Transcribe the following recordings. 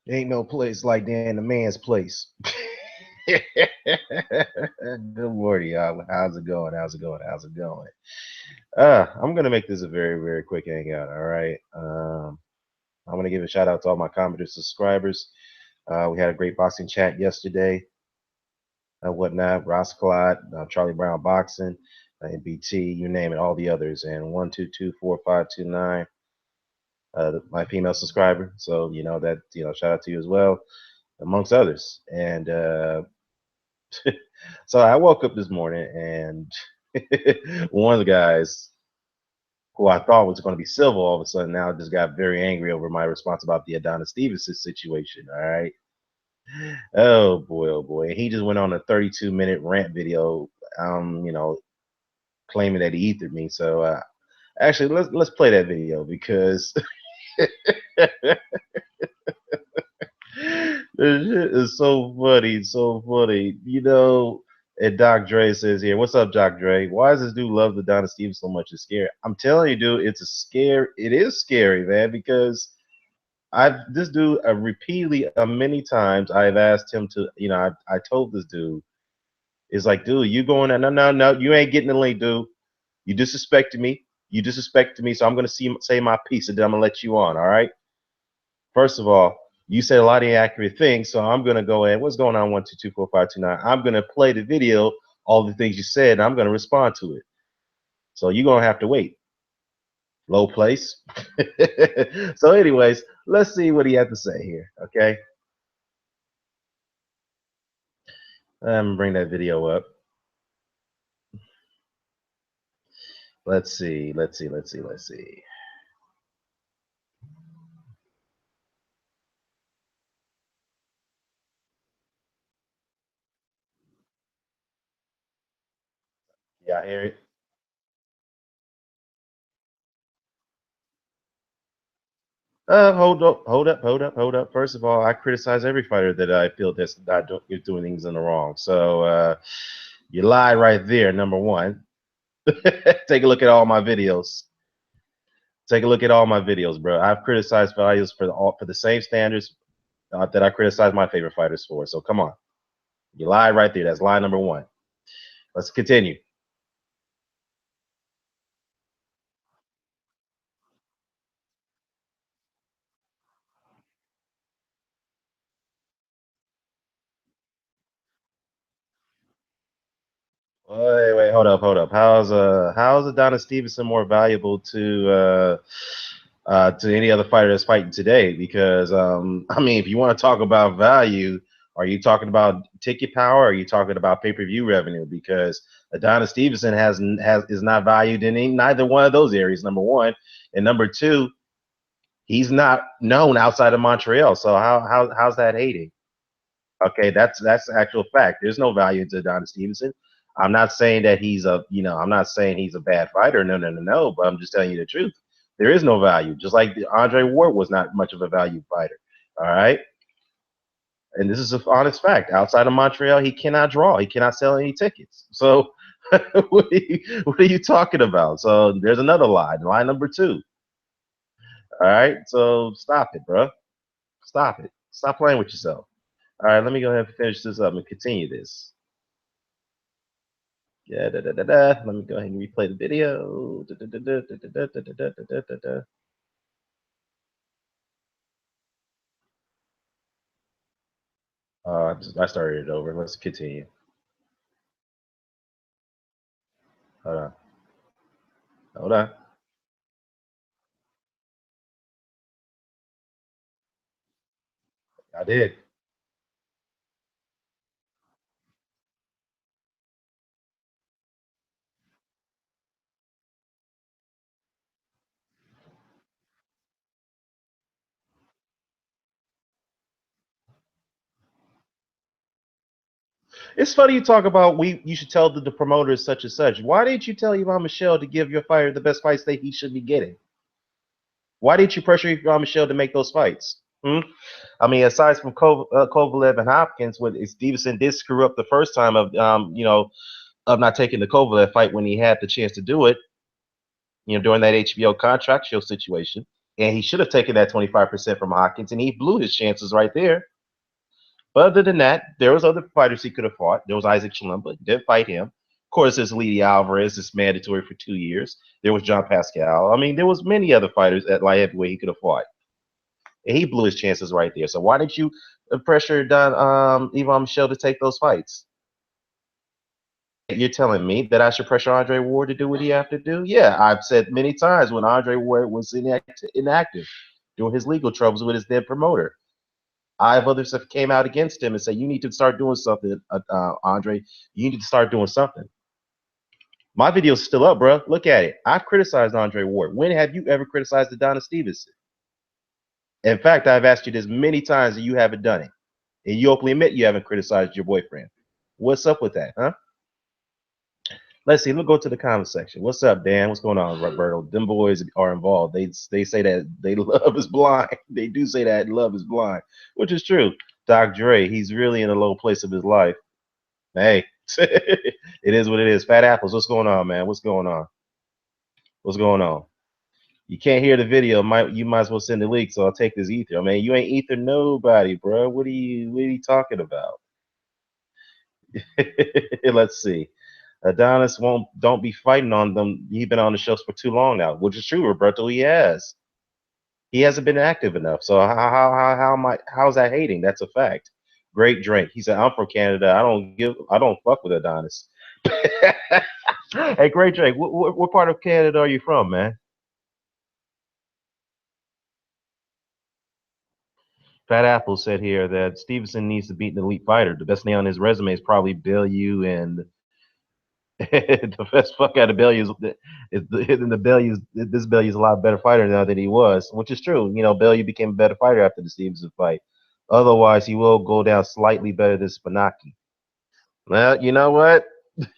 Ain't no place like Dan the man's place. Good morning, y'all. How's it going? How's it going? How's it going? I'm gonna make this a very, very quick hangout. All right. I'm gonna give a shout out to all my commenter subscribers. We had a great boxing chat yesterday. Whatnot, Ross Clot, Charlie Brown Boxing, and BT, you name it, all the others, and 1224529. My female subscriber. So that shout out to you as well, amongst others. And so I woke up this morning and one of the guys who I thought was going to be civil all of a sudden now just got very angry over my response about the Adonis Stevenson situation. All right. Oh boy, oh boy. And he just went on a 32-minute rant video, claiming that he ethered me. So actually let's play that video because this shit is so funny, so funny. And Doc Dre says here, "What's up, Doc Dre? Why does this dude love the Donna Stevens so much? It's scary. I'm telling you, dude, it's a scare. It is scary, man, because this dude repeatedly, many times, I've asked him to, I told this dude, it's like, dude, you going? No, no, no, you ain't getting the link, dude. You disrespected me. You disrespected me, so I'm gonna say my piece, and then I'm gonna let you on. All right." First of all, you said a lot of inaccurate things, so I'm gonna go in. What's going on? 1224529. I'm gonna play the video, all the things you said, and I'm gonna respond to it. So you're gonna have to wait. LowPlace. So, anyways, let's see what he had to say here. Okay, I'm gonna bring that video up. Let's see. Let's see. Let's see. Let's see. Yeah, I hear it. Hold up, hold up, hold up, hold up. First of all, I criticize every fighter that I feel that's not is doing things in the wrong. So you lied right there, number one. Take a look at all my videos. Take a look at all my videos, bro. I've criticized fighters for the same standards that I criticize my favorite fighters for. So come on, you lied right there. That's lie number one. Let's continue. Wait, wait, hold up, hold up. How's Adonis Stevenson more valuable to any other fighter that's fighting today? Because I mean, if you want to talk about value, are you talking about ticket power? Or are you talking about pay-per-view revenue? Because Adonis Stevenson is not valued in neither one of those areas. Number one, and number two, he's not known outside of Montreal. So how's that hating? Okay, that's actual fact. There's no value to Adonis Stevenson. I'm not saying that I'm not saying he's a bad fighter. No, no, no, no. But I'm just telling you the truth. There is no value. Just like Andre Ward was not much of a value fighter. All right, and this is an honest fact. Outside of Montreal, he cannot draw. He cannot sell any tickets. So what are you talking about? So there's another lie. Lie number two. All right, so stop it, bro. Stop it. Stop playing with yourself. All right, let me go ahead and finish this up and continue this. Yeah, da, da, da, da. Let me go ahead and replay the video. Da, da, da, da, da, da, da, da, da, da, da, da. I started it over. Let's continue. Hold on. Hold on. I did. It's funny you talk about you should tell the promoters such and such. Why didn't you tell Yvonne Michelle to give your fighter the best fights that he should be getting? Why didn't you pressure Yvonne Michelle to make those fights? Hmm? I mean, aside from Kovalev and Hopkins, when Stevenson did screw up the first time of not taking the Kovalev fight when he had the chance to do it, during that HBO contract show situation. And he should have taken that 25% from Hopkins, and he blew his chances right there. But other than that, there was other fighters he could have fought. There was Isaac Chilemba, did fight him. Of course, there's Lee Alvarez, it's mandatory for 2 years. There was John Pascal. I mean, there was many other fighters at light heavyweight he could have fought. And he blew his chances right there. So why didn't you pressure Ivan Michel to take those fights? You're telling me that I should pressure Andre Ward to do what he have to do? Yeah, I've said many times when Andre Ward was inactive during his legal troubles with his dead promoter. I have others that came out against him and say, you need to start doing something, Andre. You need to start doing something. My video's still up, bro. Look at it. I've criticized Andre Ward. When have you ever criticized Adonis Stevenson? In fact, I've asked you this many times and you haven't done it. And you openly admit you haven't criticized your boyfriend. What's up with that, huh? Let's see. Let's go to the comment section. What's up, Dan? What's going on, Roberto? Them boys are involved. They say that they love is blind. They do say that love is blind, which is true. Doc Dre, he's really in a low place of his life. Hey, it is what it is. Fat Apples, what's going on, man? What's going on? What's going on? You can't hear the video. You might as well send the link, so I'll take this ether. I mean, you ain't ether nobody, bro. What are you talking about? Let's see. Adonis don't be fighting on them. He's been on the shows for too long now, which is true, Roberto. He has. He hasn't been active enough. So how's that hating? That's a fact. Great drink. He said, I'm from Canada. I don't fuck with Adonis. Hey, great drink. What part of Canada are you from, man? Fat Apple said here that Stevenson needs to beat an elite fighter. The best name on his resume is probably Bellew, and the best fuck out of Bellew this Bellew is a lot better fighter now than he was, which is true. You know, Bellew became a better fighter after the Stevenson fight. Otherwise, he will go down slightly better than Spanaki. Well, you know what?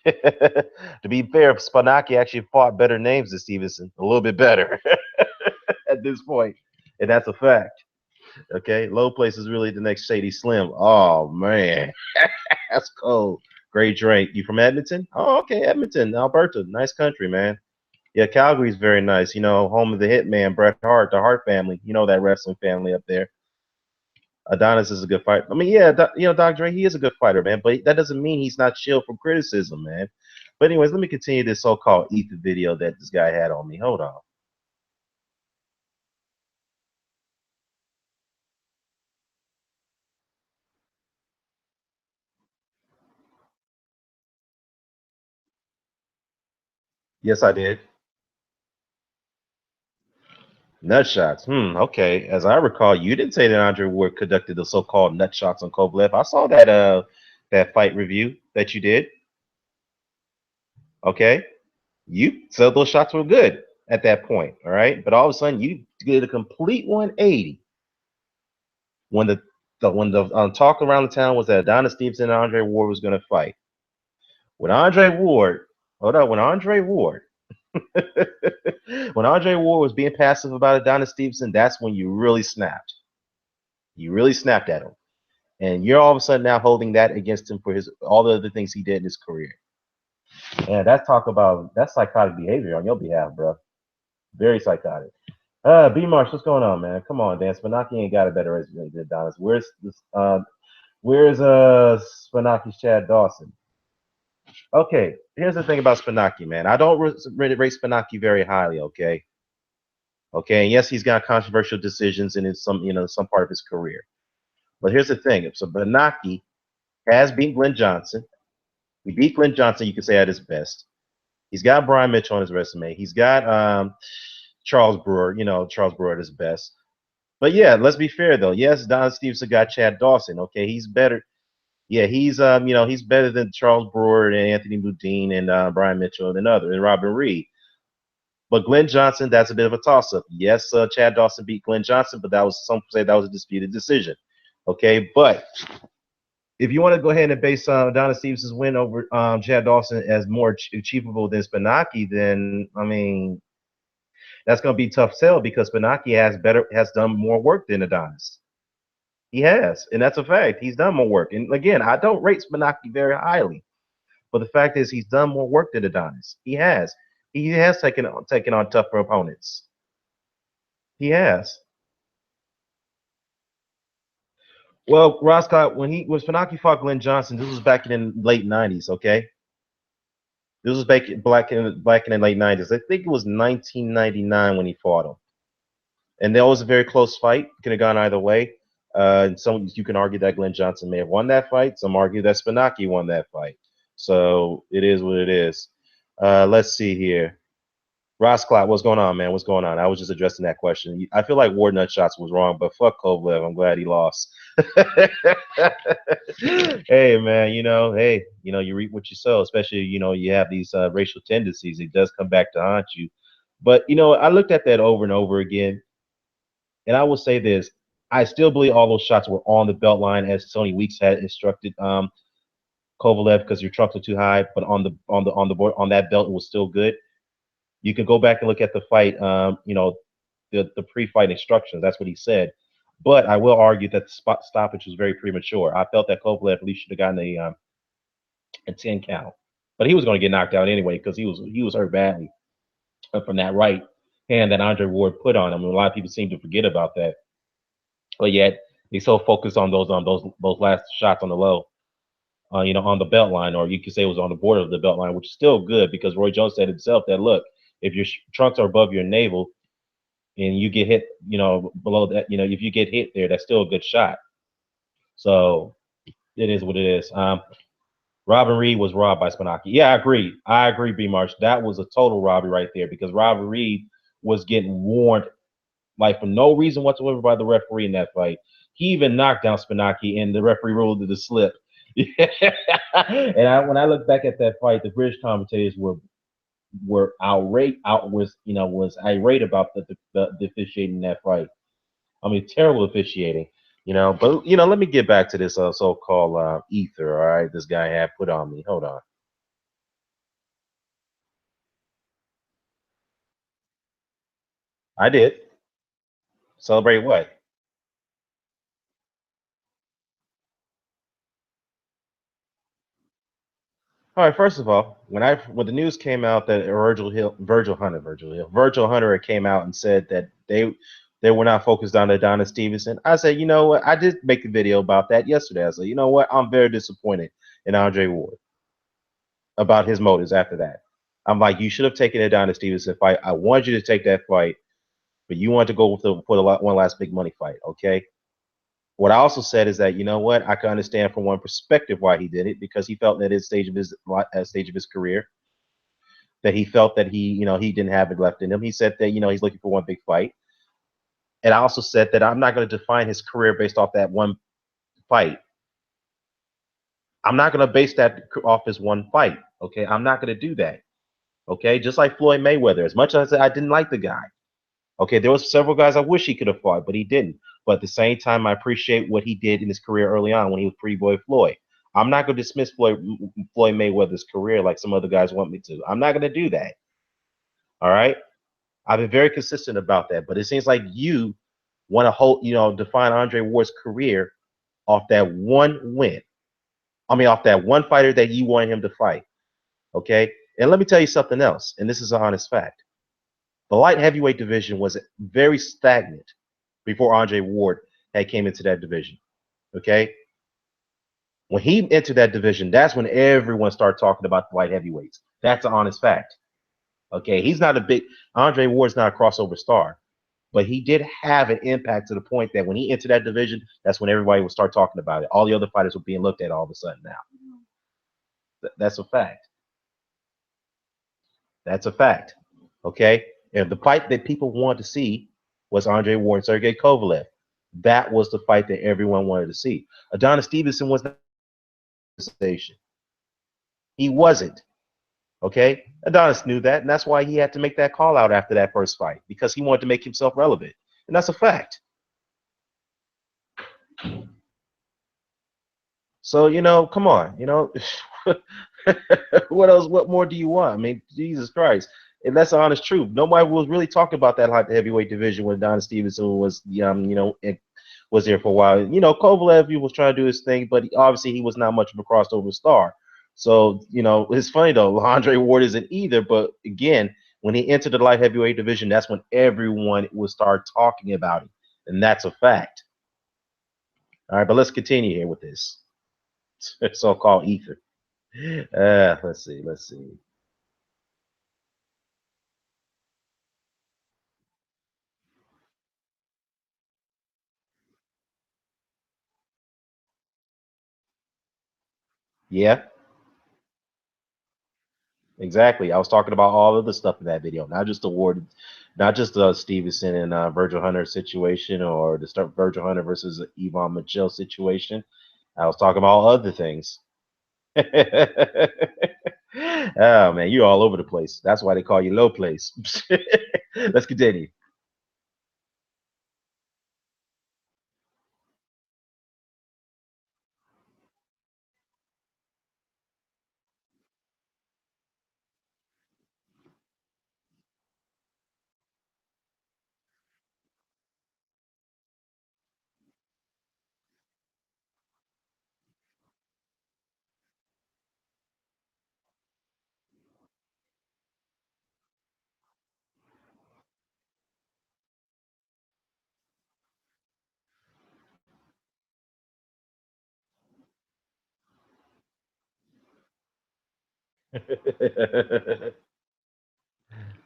To be fair, Spanaki actually fought better names than Stevenson, a little bit better at this point, and that's a fact. Okay, LowPlace is really the next Shady Slim. Oh man, that's cold. Great drink. You from Edmonton? Oh, okay, Edmonton, Alberta. Nice country, man. Yeah, Calgary's very nice. You know, home of the Hitman, Bret Hart, the Hart family. You know that wrestling family up there. Adonis is a good fighter. I mean, yeah, Doc Dre, he is a good fighter, man. But that doesn't mean he's not chill from criticism, man. But anyways, let me continue this so-called ether video that this guy had on me. Hold on. Yes, I did. Nut shots. Okay. As I recall, you didn't say that Andre Ward conducted the so-called nut shots on Kovalev. I saw that fight review that you did. Okay. You said those shots were good at that point. All right. But all of a sudden you did a complete 180 when the talk around the town was that Adonis Stevenson and Andre Ward was going to fight. When Andre Ward, hold up, when Andre Ward when Andre Ward was being passive about Adonis Stevenson, that's when you really snapped. You really snapped at him. And you're all of a sudden now holding that against him for his all the other things he did in his career. And that's psychotic behavior on your behalf, bro. Very psychotic. B Marsh, what's going on, man? Come on, Dan. Spanaki ain't got a better resume than Adonis. Where's Spanaki's Chad Dawson? Okay, here's the thing about Spanaki, man. I don't rate Spanaki very highly, okay? Okay, and yes, he's got controversial decisions in some part of his career. But here's the thing: so Spanaki has beat Glenn Johnson. He beat Glenn Johnson, you could say, at his best. He's got Brian Mitchell on his resume. He's got Charles Brewer, Charles Brewer at his best. But yeah, let's be fair though. Yes, Don Stevenson got Chad Dawson. Okay, he's better. Yeah, he's better than Charles Brewer and Anthony Boudin and Brian Mitchell and Robin Reed. But Glenn Johnson, that's a bit of a toss-up. Yes, Chad Dawson beat Glenn Johnson, but some say that was a disputed decision. Okay, but if you want to go ahead and base Adonis Stevenson's win over Chad Dawson as more achievable than Spanaki, then I mean that's going to be a tough sell because Spanaki has done more work than Adonis. He has, and that's a fact. He's done more work. And again, I don't rate Spanaki very highly, but the fact is he's done more work than Adonis. He has. He has taken on tougher opponents. He has. Well, Roscott, when he was Funaki fought Glenn Johnson, this was back in the late '90s. Okay, this was back in the late '90s. I think it was 1999 when he fought him, and that was a very close fight. Could have gone either way. Some you can argue that Glenn Johnson may have won that fight. Some argue that Funaki won that fight. So it is what it is. Let's see here. Ross Clot, what's going on, man? What's going on? I was just addressing that question. I feel like Ward Nutshots was wrong, but fuck Kovalev. I'm glad he lost. Hey, man, you reap what you sow, especially, you have these racial tendencies. It does come back to haunt you. But, I looked at that over and over again, and I will say this. I still believe all those shots were on the belt line as Tony Weeks had instructed Kovalev because your trunks are too high, but on the board on that belt it was still good. You can go back and look at the fight, the pre-fight instructions. That's what he said. But I will argue that the stoppage was very premature. I felt that Kovalev at least should have gotten a 10 count, but he was going to get knocked out anyway because he was hurt badly from that right hand that Andre Ward put on him. And a lot of people seem to forget about that, but yet they so focused on those last shots on the low, on the belt line, or you could say it was on the border of the belt line, which is still good because Roy Jones said himself that look, if your trunks are above your navel and you get hit, below that, if you get hit there, that's still a good shot. So it is what it is. Robin Reed was robbed by Spanaki. Yeah, I agree, B Marsh. That was a total robbery right there because Robin Reed was getting warned like for no reason whatsoever by the referee in that fight. He even knocked down Spanaki and the referee ruled it a slip. And when I look back at that fight, the British commentators were was irate about the officiating in that fight. I mean, terrible officiating. But let me get back to this so-called ether. All right, this guy had put on me. Hold on. I did celebrate what? All right. First of all, when the news came out that Virgil Hunter came out and said that they were not focused on Adonis Stevenson. I said, you know what? I did make a video about that yesterday. I said, you know what? I'm very disappointed in Andre Ward about his motives after that. I'm like, you should have taken Adonis Stevenson fight. I wanted you to take that fight, but you wanted to go one last big money fight. Okay. What I also said is that I can understand from one perspective why he did it because he felt at his stage of his career that he felt that he didn't have it left in him. He said that he's looking for one big fight, and I also said that I'm not going to define his career based off that one fight. I'm not going to base that off his one fight. Okay, I'm not going to do that. Okay, just like Floyd Mayweather. As much as I didn't like the guy, okay, there was several guys I wish he could have fought, but he didn't. But at the same time, I appreciate what he did in his career early on when he was Pretty Boy Floyd. I'm not going to dismiss Floyd Mayweather's career like some other guys want me to. I'm not going to do that. All right. I've been very consistent about that. But it seems like you want to define Andre Ward's career off that one win. I mean, off that one fighter that you wanted him to fight. Okay. And let me tell you something else. And this is an honest fact. The light heavyweight division was very stagnant before Andre Ward had came into that division. Okay. When he entered that division, that's when everyone started talking about the light heavyweights. That's an honest fact. Okay. He's not Andre Ward's not a crossover star, but he did have an impact to the point that when he entered that division, that's when everybody would start talking about it. All the other fighters were being looked at all of a sudden now. That's a fact. That's a fact. Okay. And the fight that people wanted to see was Andre Ward and Sergey Kovalev. That was the fight that everyone wanted to see. Adonis Stevenson was not the station. He wasn't. Okay. Adonis knew that, and that's why he had to make that call out after that first fight because he wanted to make himself relevant, and that's a fact. So come on, what else? What more do you want? I mean, Jesus Christ. And that's the honest truth. Nobody was really talking about that heavyweight division when Don Stevenson was, was there for a while. Kovalev, he was trying to do his thing, but obviously he was not much of a crossover star. So, it's funny though. Andre Ward isn't either, but again, When he entered the light heavyweight division, that's when everyone would start talking about him, and that's a fact. All right, but let's continue here with this so-called ether. Let's see. Let's see. Yeah, exactly. I was talking about all of the stuff in that video, not just the Ward, not just the Stevenson and Virgil Hunter situation, or the Virgil Hunter versus Yvonne Michelle situation. I was talking about other things. Oh man, you're all over the place. That's why they call you LowPlace. Let's continue.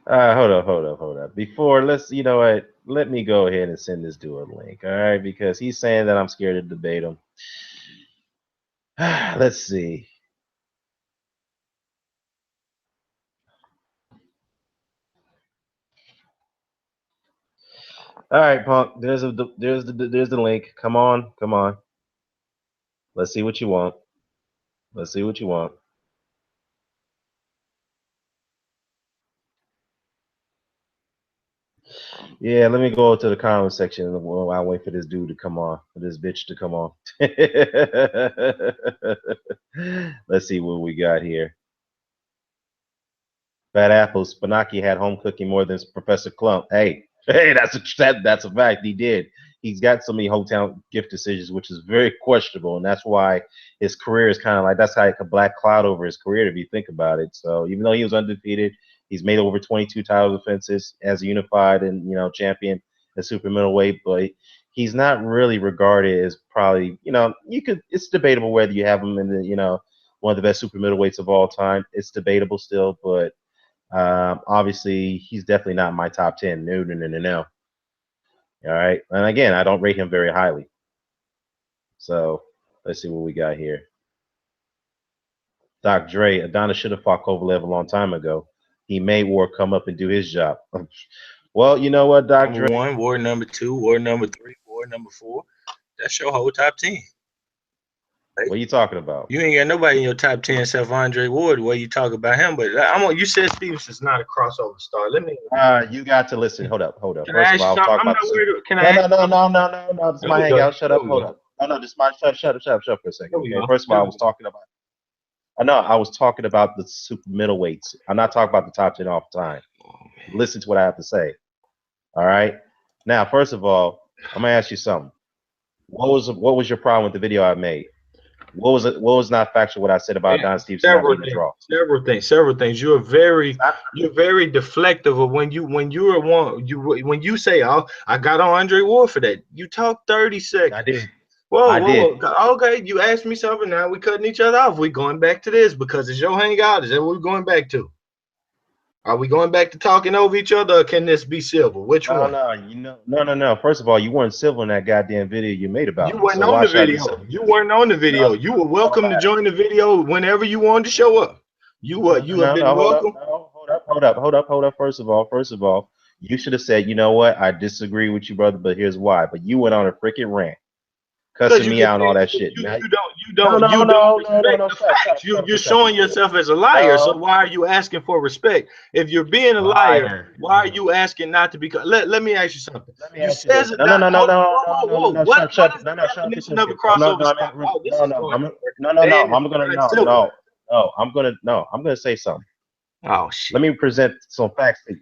Hold up. Before, you know what? Let me go ahead and send this dude a link, all right? Because he's saying that I'm scared to debate him. Let's see. All right, Punk. There's the link. Come on, come on. Let's see what you want. Let's see what you want. Yeah, let me go to the comment section while I wait for this dude to come on, for this bitch to come on. Let's see what we got here. Fat Apples, Spanaki had home cooking more than Professor Clump. Hey, that's a fact. He did. He's got so many hometown gift decisions, which is very questionable, and that's why his career is kind of like that's like a black cloud over his career if you think about it. So even though he was undefeated, he's made over 22 title defenses as a unified and champion at super middleweight, but he's not really regarded as probably you could. It's debatable whether you have him in the one of the best super middleweights of all time. It's debatable still, but obviously, he's definitely not in my top 10. No, no, no, no, no. All right. And again, I don't rate him very highly. So let's see what we got here. Doc Dre, Adonis should have fought Kovalev a long time ago. He made War come up and do his job. Well, you know what, Doc Dre? Number 1, War number 2, War number 3, War number 4. That's your whole top 10. What are you talking about? You ain't got nobody in your top 10 except Andre Ward. Where you talk about him, but you said Stevenson's not a crossover star. Let me. You got to listen. Hold up. Can I First of ask you all, something? talk I'm about not worried. Can I no, ask no, no, no, no, no, no. This is my hangout. Shut up. Hold up. No, no, this is my shut up for a second. Okay. First of all, I was talking about. I was talking about the super middleweights. I'm not talking about the top 10 all the time. Listen to what I have to say. All right. Now, first of all, I'm gonna ask you something. What was your problem with the video I made? What was it? What was not factual? What I said about Don Stevenson not being a draw? Several things. You're very deflective of when you say, "Oh, I got on Andre Ward for that." You talk 30 seconds. I did. Whoa. Okay, you asked me something. Now we cutting each other off. We going back to this because it's your hangout. Is that what we're going back to? Are we going back to talking over each other, or can this be civil? Which one? No. First of all, you weren't civil in that goddamn video you made about you me. weren't on the video. You weren't on the video. You were welcome to join the video whenever you wanted to show up. You have been welcome. Hold up. First of all, you should have said, you know what? I disagree with you, brother, but here's why. But you went on a freaking rant, cussing me out and all that shit. You don't respect the facts. You're showing yourself as a liar. So why are you asking for respect? If you're being a liar, why are you asking not to be? Let me ask you something. You says no. Shut up. No, I'm gonna say something. Oh shit. Let me present some facts. To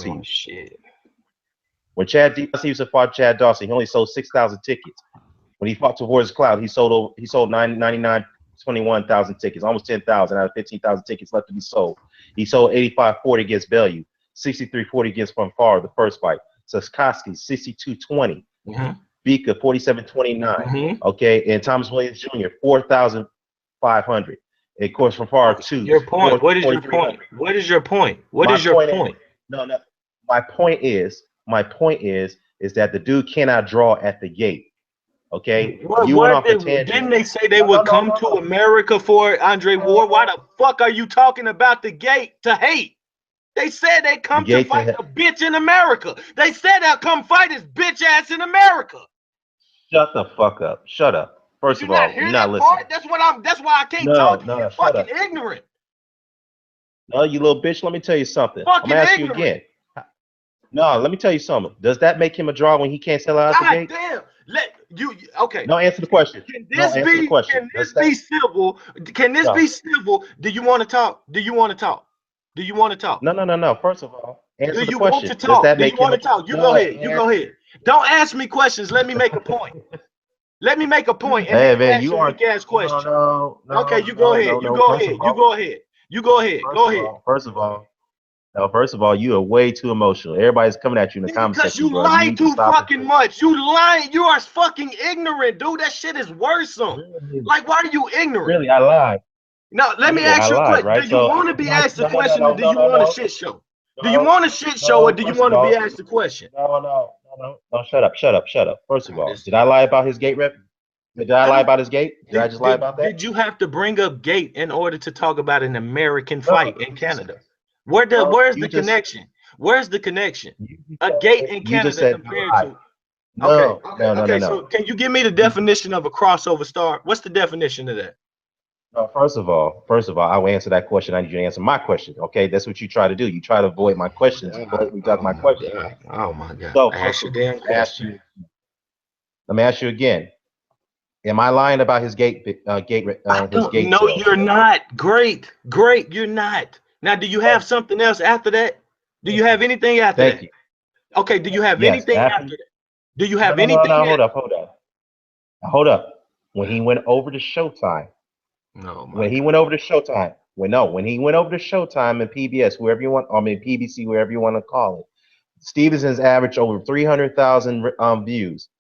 you. Shit. When Chad Stevenson fought Chad Dawson, he only sold 6,000 tickets. When he fought towards Cloud, he sold 99 21,000 tickets, almost 10,000 out of 15,000 tickets left to be sold. He sold 85.40 against Bellew, 63.40 against Fanfare, the first fight. Saskoski, 62.20. Bika, 47.29. Okay, and Thomas Williams Jr., 4,500. And of course, Fanfare, 2. Your point. What is your point? What is your point? What is your point? No. My point is that the dude cannot draw at the gate. Okay, didn't they say they would come to America for Andre Ward? Why the fuck are you talking about the gate to hate? They said they come to fight a bitch in America. They said they'll come fight his bitch ass in America. Shut the fuck up. Shut up. First of all, you're not listening. That's why I can't talk to you. You're fucking ignorant. No, you little bitch. Let me tell you something. Fucking I'm gonna ask you again. No, let me tell you something. Does that make him a draw when he can't sell out the gate? Damn. Okay. No, answer the question. Can this be civil? Can this be civil? Do you want to talk? Do you want to talk? No. First of all, answer the question. Do you want to talk? You go ahead. You go ahead. Don't ask me questions. Let me make a point. Let me make a point. Hey man, you are ask questions. No, okay, you go ahead. You go ahead. You go ahead. You go ahead. Go ahead. First of all, you are way too emotional. Everybody's coming at you in the comment section. Because you lie too fucking much. You lying. You are fucking ignorant, dude. That shit is worrisome. Really? Like, why are you ignorant? Really, I lied. No, let me ask you a question. Right? Do you want to be asked a question or do you want a shit show? Do you want a shit show or do you want to be asked a question? No. Shut up. First of all, did I lie about his gate rep? Did I lie about his gate? Did I just lie about that? Did you have to bring up gate in order to talk about an American fight in Canada? Where's the connection? Where's the connection? A gate in Canada compared to. Okay. So can you give me the definition of a crossover star? What's the definition of that? No, first of all, I will answer that question. I need you to answer my question. Okay, that's what you try to do. You try to avoid my questions. My question. Oh my God! So ask your damn question. Let me ask you again. Am I lying about his gate? No, you're not. Great. You're not. Now, do you have something else after that? Do you have anything after that? Okay. Do you have anything after that? Do you have anything? No. Hold up. When he went over to Showtime. When he went over to Showtime and PBS, wherever you want, PBC, wherever you want to call it, Stevenson's averaged over 300,000 views.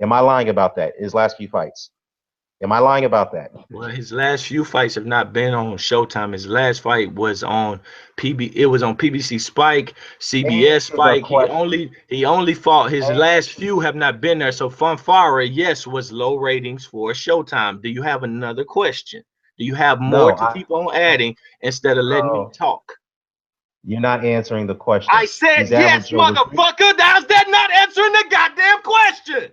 Am I lying about that? His last few fights. Am I lying about that? Well, his last few fights have not been on Showtime. His last fight was on It was on PBC Spike, CBS Spike. He only fought. His last few have not been there. So Fanfare, yes, was low ratings for Showtime. Do you have another question? Do you have more to keep on adding instead of letting me talk? You're not answering the question. I said yes, motherfucker. How's that not answering the goddamn question?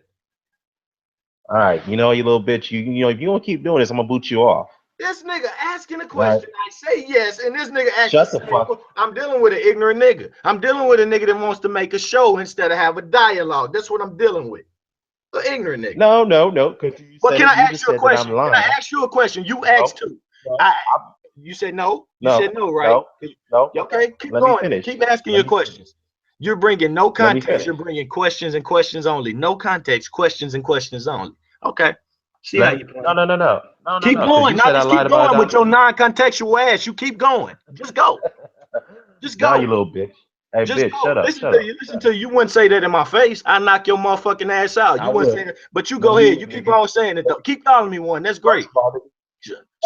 All right, you little bitch. You know, if you don't keep doing this, I'm gonna boot you off. This nigga asking a question, I say yes, and this nigga asking. Shut the fuck. I'm dealing with an ignorant nigga. I'm dealing with a nigga that wants to make a show instead of have a dialogue. That's what I'm dealing with. An ignorant nigga. No. But can I ask you a question? Can I ask you a question? You asked two. You said no. You said no, right? No. Okay, keep going. Keep asking your questions. You're bringing no context. You're bringing questions and questions only. No context, questions and questions only. Okay. See how you play. No. Keep going. Now just keep going with your non-contextual ass. You keep going. Just go. Just go. Now you little bitch. Hey, bitch, shut up. Listen to you. You wouldn't say that in my face. I knock your motherfucking ass out. You wouldn't say that. But you go ahead. You keep on saying it though. Keep calling me one. That's great.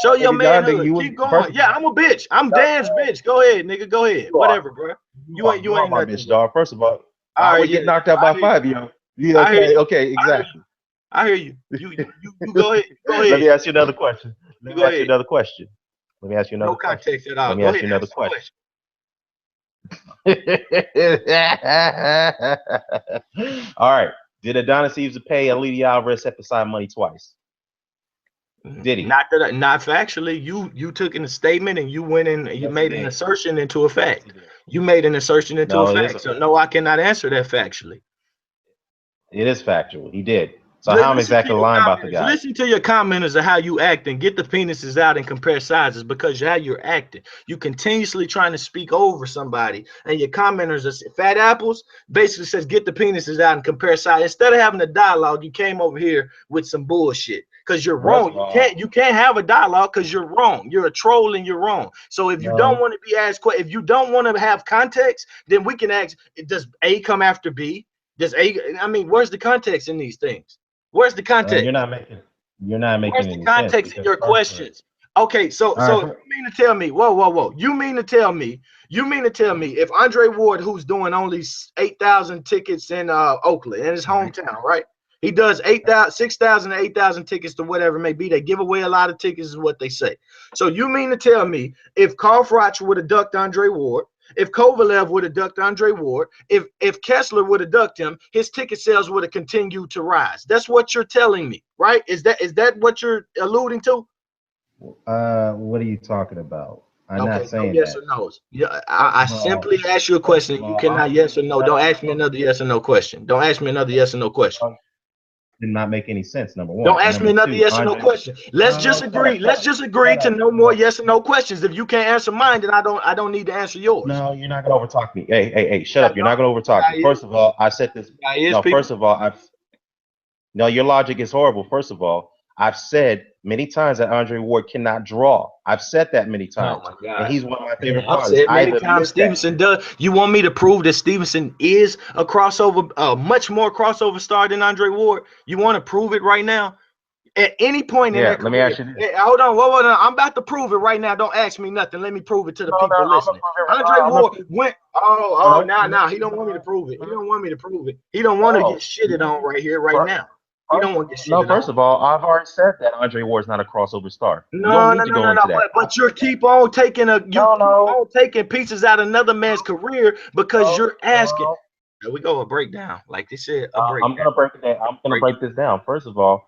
Show your manhood. Keep going. Yeah, I'm a bitch. I'm Dan's bitch. Go ahead, nigga. Go ahead. Whatever, bro. You ain't my bitch, dog. First of all, I would get knocked out by 5, yo. Yeah, okay, exactly. I hear you. You go ahead. Go ahead. Let me ask you another question. Let me ask you another question. No context at all. Let me ask you another question. All right. Did Adonis Stevenson pay Elite Alvarez set aside money twice? Did he? Not factually. You took in a statement and you went in. You made an assertion into a fact. You made an assertion into a fact. So no, I cannot answer that factually. It is factual. He did. So how am I exactly lying about the guy? Listen to your commenters of how you act and get the penises out and compare sizes because how you're acting. You continuously trying to speak over somebody and your commenters are fat apples basically says get the penises out and compare sizes. Instead of having a dialogue, you came over here with some bullshit. because you're First wrong. of all, You can't have a dialogue because you're wrong. You're a troll and you're wrong. So if you don't no. want to be asked, if you don't want to have context, then we can ask, does A come after B? Does A, I mean, where's the context in these things? Where's the context? You're not Where's making the any sense context in because your first of all, questions? Okay, so all right, you mean to tell me, whoa, you mean to tell me if Andre Ward, who's doing only 8,000 tickets in Oakland, in his hometown, right? He does 8,000, 6,000 to 8,000 tickets to whatever it may be. They give away a lot of tickets, is what they say. So you mean to tell me if Carl Froch would have ducked Andre Ward, if Kovalev would have ducked Andre Ward, if Kessler would have ducked him, his ticket sales would have continued to rise. That's what you're telling me, right? Is that what you're alluding to? what are you talking about? I'm not Okay, no saying yes or that. no's. Yeah, First I of all, simply ask you a first question. of You all, cannot yes or no. no, Don't ask me another yes or no question. Don't ask me another yes or no question. did not make any sense. Number one, Don't and ask me number another two, yes or no Andre. question. Let's just No, agree. Let's just agree to no more shut up. yes or no questions. If you can't answer mine, then I don't need to answer yours. No, you're not gonna overtalk me. Hey, shut Yeah, up. You're not gonna overtalk me. no, First of all, I said this. yeah, is No, people. first of all, no, your logic is horrible. First of all, I've said many times that Andre Ward cannot draw. I've said that many Oh times, my and God. he's one of my favorite I've fighters. said I've many times admitted that. Stevenson does. You want me to prove that Stevenson is a crossover, much more crossover star than Andre Ward? You want to prove it right now? At any point in Yeah, their let me career. ask you this. Hey, hold on, whoa, I'm about to prove it right now. Don't ask me nothing. Let me prove it to the No, people I'm gonna listening. prove it. Andre I'm gonna Ward prove it. went. Now he don't want me to prove it. He don't want me to prove it. He don't want to get No, shitted on right here, right Fir- now. He don't want to get no. shitted First on. of all, I've already said that Andre Ward's not a crossover star. You don't No, no, need to no, no, go no. into that. But you keep on No, no, taking pieces out of another man's career because no, you're asking. no. There we go, a breakdown. Like they said, a I'm breakdown. gonna break it down. I'm gonna Breakdown. break this down. First of all,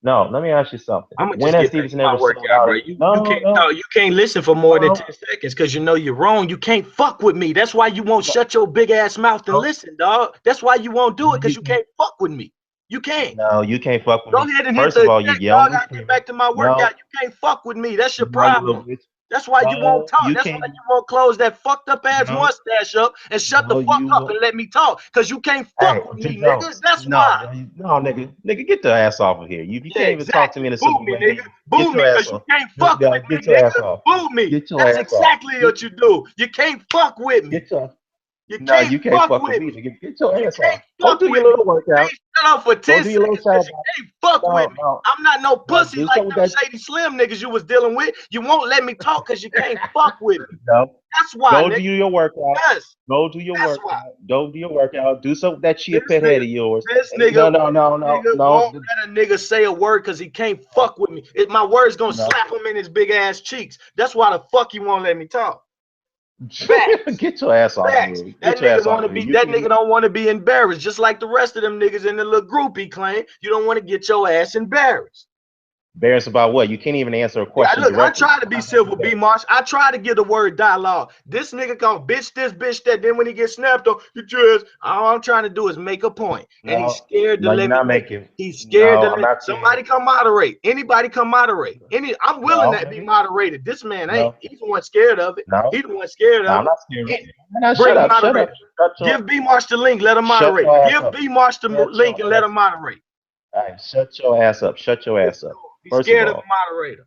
no. Let me ask you something. I'm gonna When just has get back to Stevenson my ever sold workout, out? bro. You No, can't no, talk, you can't listen for more than no, 10 seconds because you know you're wrong. You can't fuck with me. That's why you won't no, shut your big ass mouth and no. listen, dog. That's why you won't do No, it because you you can't. can't fuck with me. You can't. No, you can't fuck with Go me. ahead and hit First the of all, you eject, dog. yelling and I get screaming. back to my workout. No, You can't fuck with me. That's your no, you problem. little bitch. That's why you won't No, talk. you That's why can't. you won't close that fucked up ass No, mustache up and shut the no, fuck you up will. and let me talk. Cause you can't Hey, fuck with J. me, nigga. Jones. That's No, why. no, nigga, get the ass off of here. You Yeah, can't even talk to exactly. me in a Boo civil me, way. nigga. Get Boo your me, ass cause you off. can't No, fuck no, with get me, your ass nigga. off. Boo me. Get your That's ass off. exactly what you do. You can't fuck with me. Get your. You No, can't you can't fuck fuck with with me, me. nigga. Get your You ass can't off. Go fuck do your with me. little Hey, workout. shut up for Go 10 do your little seconds because side. you can't fuck with No, me. no, I'm not no no. pussy Do like something them that. Shady Slim niggas you was dealing with. You won't let me talk because you can't fuck with me. No. That's why, Go do nigga. your workout. Yes, Go do your that's why. workout. Go do your workout. Do something that chia This pet head nigga, of yours. this No, nigga, no, no, this no, nigga no, won't let a nigga say a word because he can't fuck with me. My words gonna no. slap him in his big ass cheeks. That's why the fuck he won't let me talk. Facts. Get your ass off of Facts. here. That Get your nigga ass want off to of here. be. You That can't. nigga don't want to be embarrassed, just like the rest of them niggas in the little group he claim. You don't want to get your ass embarrassed. Embarrassed about what? You can't even answer a Yeah, question look, I directly. try to be civil, B Marsh. I try to give the word dialogue. This nigga gonna bitch this, bitch that. Then when he gets snapped on, you just all I'm trying to do is make a point, and he's No, scared to no, you're let me not make. making. He's scared to No, I'm let not scared. somebody come moderate. Anybody come moderate. I'm willing No, to be nigga. moderated. This man ain't. No, He's the one scared of it. no, He's the one scared no. of I'm it. not scared. Eh, No, shut Bring up. Shut up. moderator. Shut your. Give B Marsh the link. Let him Shut moderate. your ass Give up. B Marsh the Shut link your and let ass him up. moderate. All right, shut your ass up. Shut your Give it ass to up. him. He's First of scared of all, a moderator.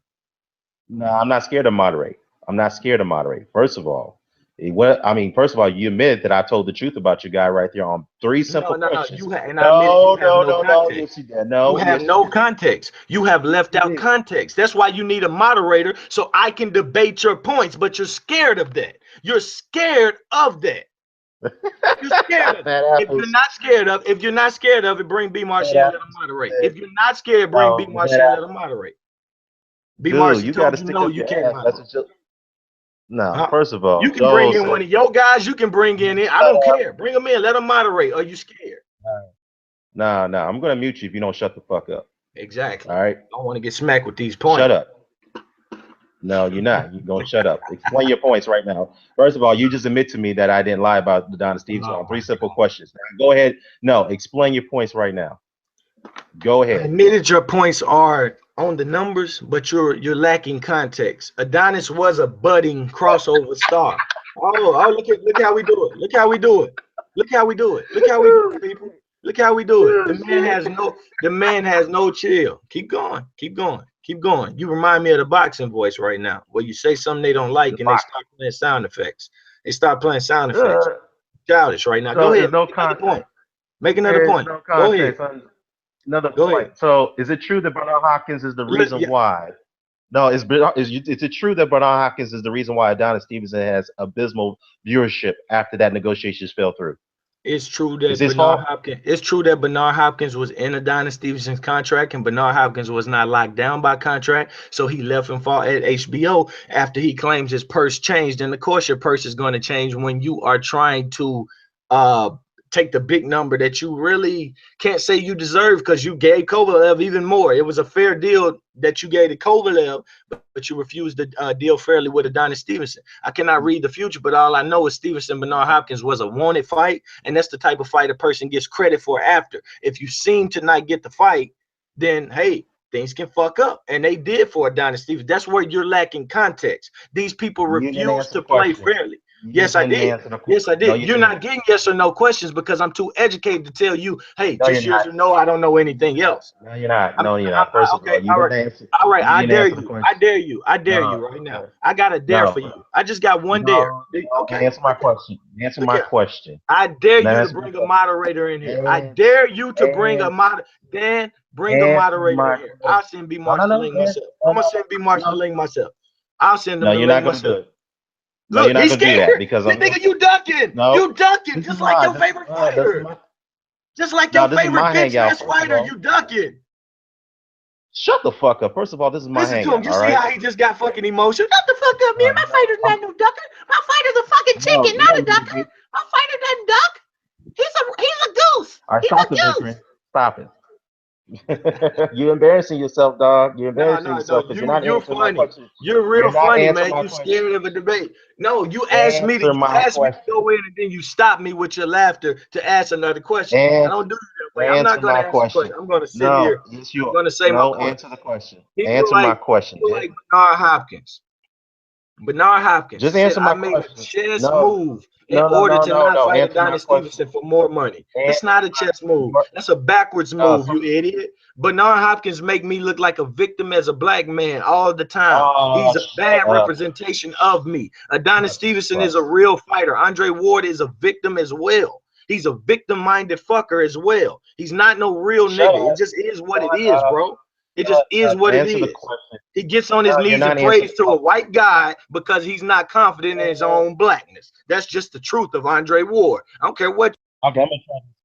no, I'm not scared to moderate. I'm not scared to moderate. First of all, first of all, you admit that I told the truth about your guy right there on three simple No. questions. And I admit No, you have no, no no, no. context. Yes, you did. You No, have yes, you no did. context. You have left You out did. context. That's why you need a moderator so I can debate your points. But you're scared of that. You're scared of that. You're scared of it. Fat If you're apples. not scared of it, bring B Fat Marsh in, let him apples. moderate. If you're not scared, bring B No, Marsh fat in, let him apples. moderate. B Dude, Marsh you got to told you stick no, up you your can't ass. That's moderate. what you. No, Huh? first of all, You can bring those. in one of your guys. You can bring in. I Shut don't up. care. Bring them in. Let them moderate. Are you scared? No, no. I'm gonna mute you if you don't shut the fuck up. Exactly. All right. I don't want to get smacked with these Shut points. up. No, you're not. You're gonna shut up. Explain your points right now. First of all, you just admit to me that I didn't lie about Adonis Stevenson Oh on three my simple God. questions. Now, go ahead. No, explain your points right now. Go I ahead. admitted your points are on the numbers, but you're lacking context. Adonis was a budding crossover star. Oh, look how we do it. Look how we do it. Look how we do it. Look how we do it, people. Look how we do it. The man has no chill. Keep going. Keep going. Keep going. You remind me of the boxing voice right now, where you say something they don't like and they start playing sound effects. They start playing sound effects. Childish right now. So Go there's ahead. no Make another point. context. Make another There's point. no Go ahead. context on another Go ahead. point. So is it true that Bernard Hopkins is the reason Yeah, why? No, is it true that Bernard Hopkins is the reason why Adonis Stevenson has abysmal viewership after that negotiations fell through? it's true Is that his Bernard fault? Hopkins. It's true that Bernard Hopkins was in Adonis Stevenson's contract, and Bernard Hopkins was not locked down by contract, so he left and fought at HBO after he claims his purse changed. And of course, your purse is going to change when you are trying to uh take the big number that you really can't say you deserve because you gave Kovalev even more. It was a fair deal that you gave to Kovalev, but you refused to deal fairly with Adonis Stevenson. I cannot read the future, but all I know is Stevenson Bernard Hopkins was a wanted fight, and that's the type of fight a person gets credit for after. If you seem to not get the fight, then hey, things can fuck up, and they did for Adonis Stevenson. That's where you're lacking context. These people You didn't refuse answer to the play question. fairly. You Yes, I didn't did. answer the question. Yes, I No, did. you You're didn't. not getting yes or no questions because I'm too educated to tell you, hey, No, you're just yes not. or no. I don't know anything else. No, you're not. I'm, No, you're not. First of all, okay, you all right. didn't answer. All right, You I didn't dare answer the you. I question. dare you. I dare No, you right now. I got a dare for no, you. I just got one dare. no, no. Okay, Answer my okay. question. Answer Look my here. question. I dare Now you to answer my bring a question. moderator in here. I And dare you to bring a and mod. Dan, bring a answer moderator my in here. I'll question. send B No, March no, the no. link myself. I'm gonna No, send B March the no, link myself. I'll send no. them the You're link not gonna do myself. it. No, you're Look, not he's gonna do scared. that because That I'm nigga, you ducking. no. You ducking, This is just like my your this favorite this is fighter. my Just like no. your This is favorite my bitch hangout. ass First of fighter, all, you ducking. shut the fuck up. First of all, this is my Listen to him. hangout. You All see right. how he just got fucking emotional? Shut the fuck up, man. No, My no. fighter's not no ducker. My fighter's a fucking No, chicken, you not a don't need to ducker. be. My fighter doesn't duck. He's a goose. All right, He's stop a it, goose. Victory. Stop it. You're embarrassing yourself, dog. You're No, embarrassing no, no. yourself because you're not You're answering my funny. question. You're real You're not funny, answering man. my You question. scared of a debate. No, you asked me to Answer my question. go in and then you stop me with your laughter to ask another question. I And don't do it that way. I'm not answer gonna my ask the question. question. I'm gonna sit No, here. yes, I'm you are. gonna say my No, point. answer the question. People Answer my like question. people like Bernard Hopkins. Bernard Hopkins Just said answer I my made a question. chess No, move in no, no, order no, to no, not no. fight Answer my Adonis question. Stevenson for more money. That's Answer not a chess move. my. That's a backwards No, move, you idiot. Bernard Hopkins make me look like a victim as a black man all the time. oh, He's a shut bad up. representation of me. Adonis Jesus Stevenson is a Christ. real fighter. Andre Ward is a victim as well. He's a victim-minded fucker as well. He's not no real Shut nigga. It up. just is what it Shut is, up. bro. It just Shut is up. what it Answer the is. question. He gets on No, his you're knees and not answering prays the to a question. white guy because he's not confident in his own blackness. That's just the truth of Andre Ward. I don't care what. Okay,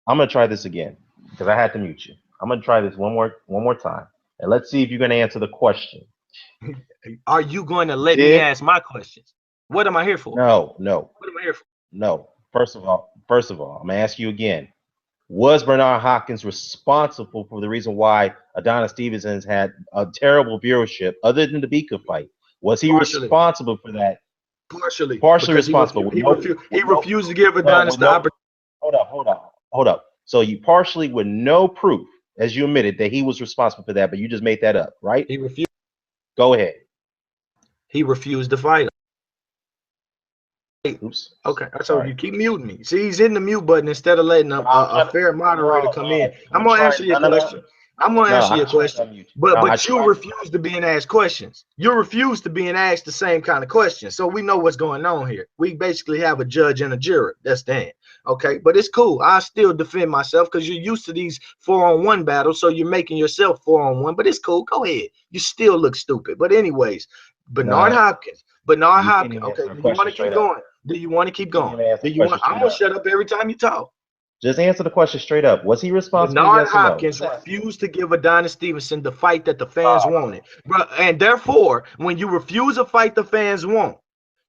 I'm gonna try this again because I had to mute you. I'm gonna try this one more time, and let's see if you're gonna answer the question. Are you going to let me Did ask my questions? What am I here for? no, no, What am I here for? no. First of all, I'm gonna ask you again. Was Bernard Hopkins responsible for the reason why Adonis Stevenson's had a terrible viewership, other than the Bika fight? Was he Partially, responsible for that? partially, Partially because responsible he with no, refused to give no, Adonis with the no. opportunity. Hold up. So you partially with no proof, as you admitted that he was responsible for that, but you just made that up, right? He refused. Go ahead. He refused to fight. Oops. Okay, so Sorry. you keep muting me. See, he's hitting the mute button instead of letting I'm a trying to, fair moderator no, come in. no. I'm I'm gonna trying. answer your No, no, no. question. I'm gonna No, answer I your tried to question. unmute you. But No, I but you tried. refuse to being asked questions. You refuse to being asked the same kind of questions. So we know what's going on here. We basically have a judge and a juror. That's Dan. Okay, but it's cool. I still defend myself because you're used to these 4-on-1 battles, so you're making yourself 4-on-1. But it's cool. Go ahead. You still look stupid. But anyways, Bernard No, Hopkins. Bernard you can't Hopkins. even Okay, answer the do you want question to keep straight up. going? Do you want to keep You can't going? even answer Do the you question want? I'm straight gonna up. shut up every time you talk. Just answer the question straight up. Was he responsible? Bernard Yes or no? Hopkins Just ask. refused to give Adonis Stevenson the fight that the fans Oh, wanted. And therefore, when you refuse a fight the fans want,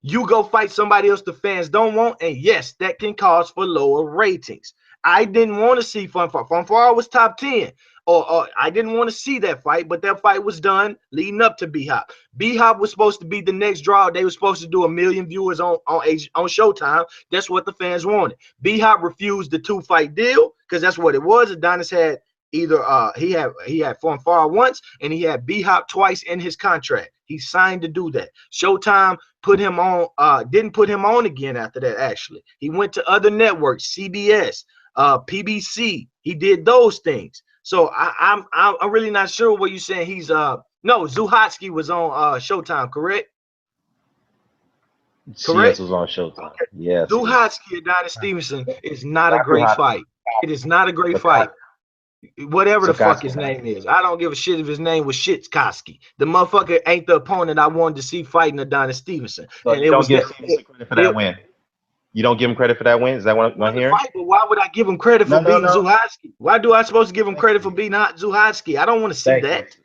you go fight somebody else the fans don't want. And yes, that can cause for lower ratings. I didn't want to see Funfar. Funfar was top 10. Or I didn't want to see that fight, but that fight was done leading up to B-Hop. B-Hop was supposed to be the next draw. They were supposed to do 1 million viewers on Showtime. That's what the fans wanted. B-Hop refused the 2-fight deal because that's what it was. Adonis had either he had Funfar once and he had B-Hop twice in his contract. He signed to do that. Showtime put him on, didn't put him on again after that. Actually, he went to other networks, CBS, PBC. He did those things. So I'm really not sure what you're saying. He's no, Zuhatsky was on Showtime, correct? CS Correct. was on Showtime. Okay. Yes. Zuhatsky Adonis Stevenson is not a Not too great hot. fight. It is not a great fight. Whatever the fuck his Sarcastic. name is. I don't give a shit if his name was Shitskoski. The motherfucker ain't the opponent I wanted to see fighting Adonis Stevenson. So And you it don't was give that Stevenson credit for that win. You don't give him credit for that win. Is that what I'm hearing? fight, but why would I give him credit for beating No. Zuhatsky? Why do I supposed to give him credit for beating Zuhatsky? I don't want to see Thank that. you.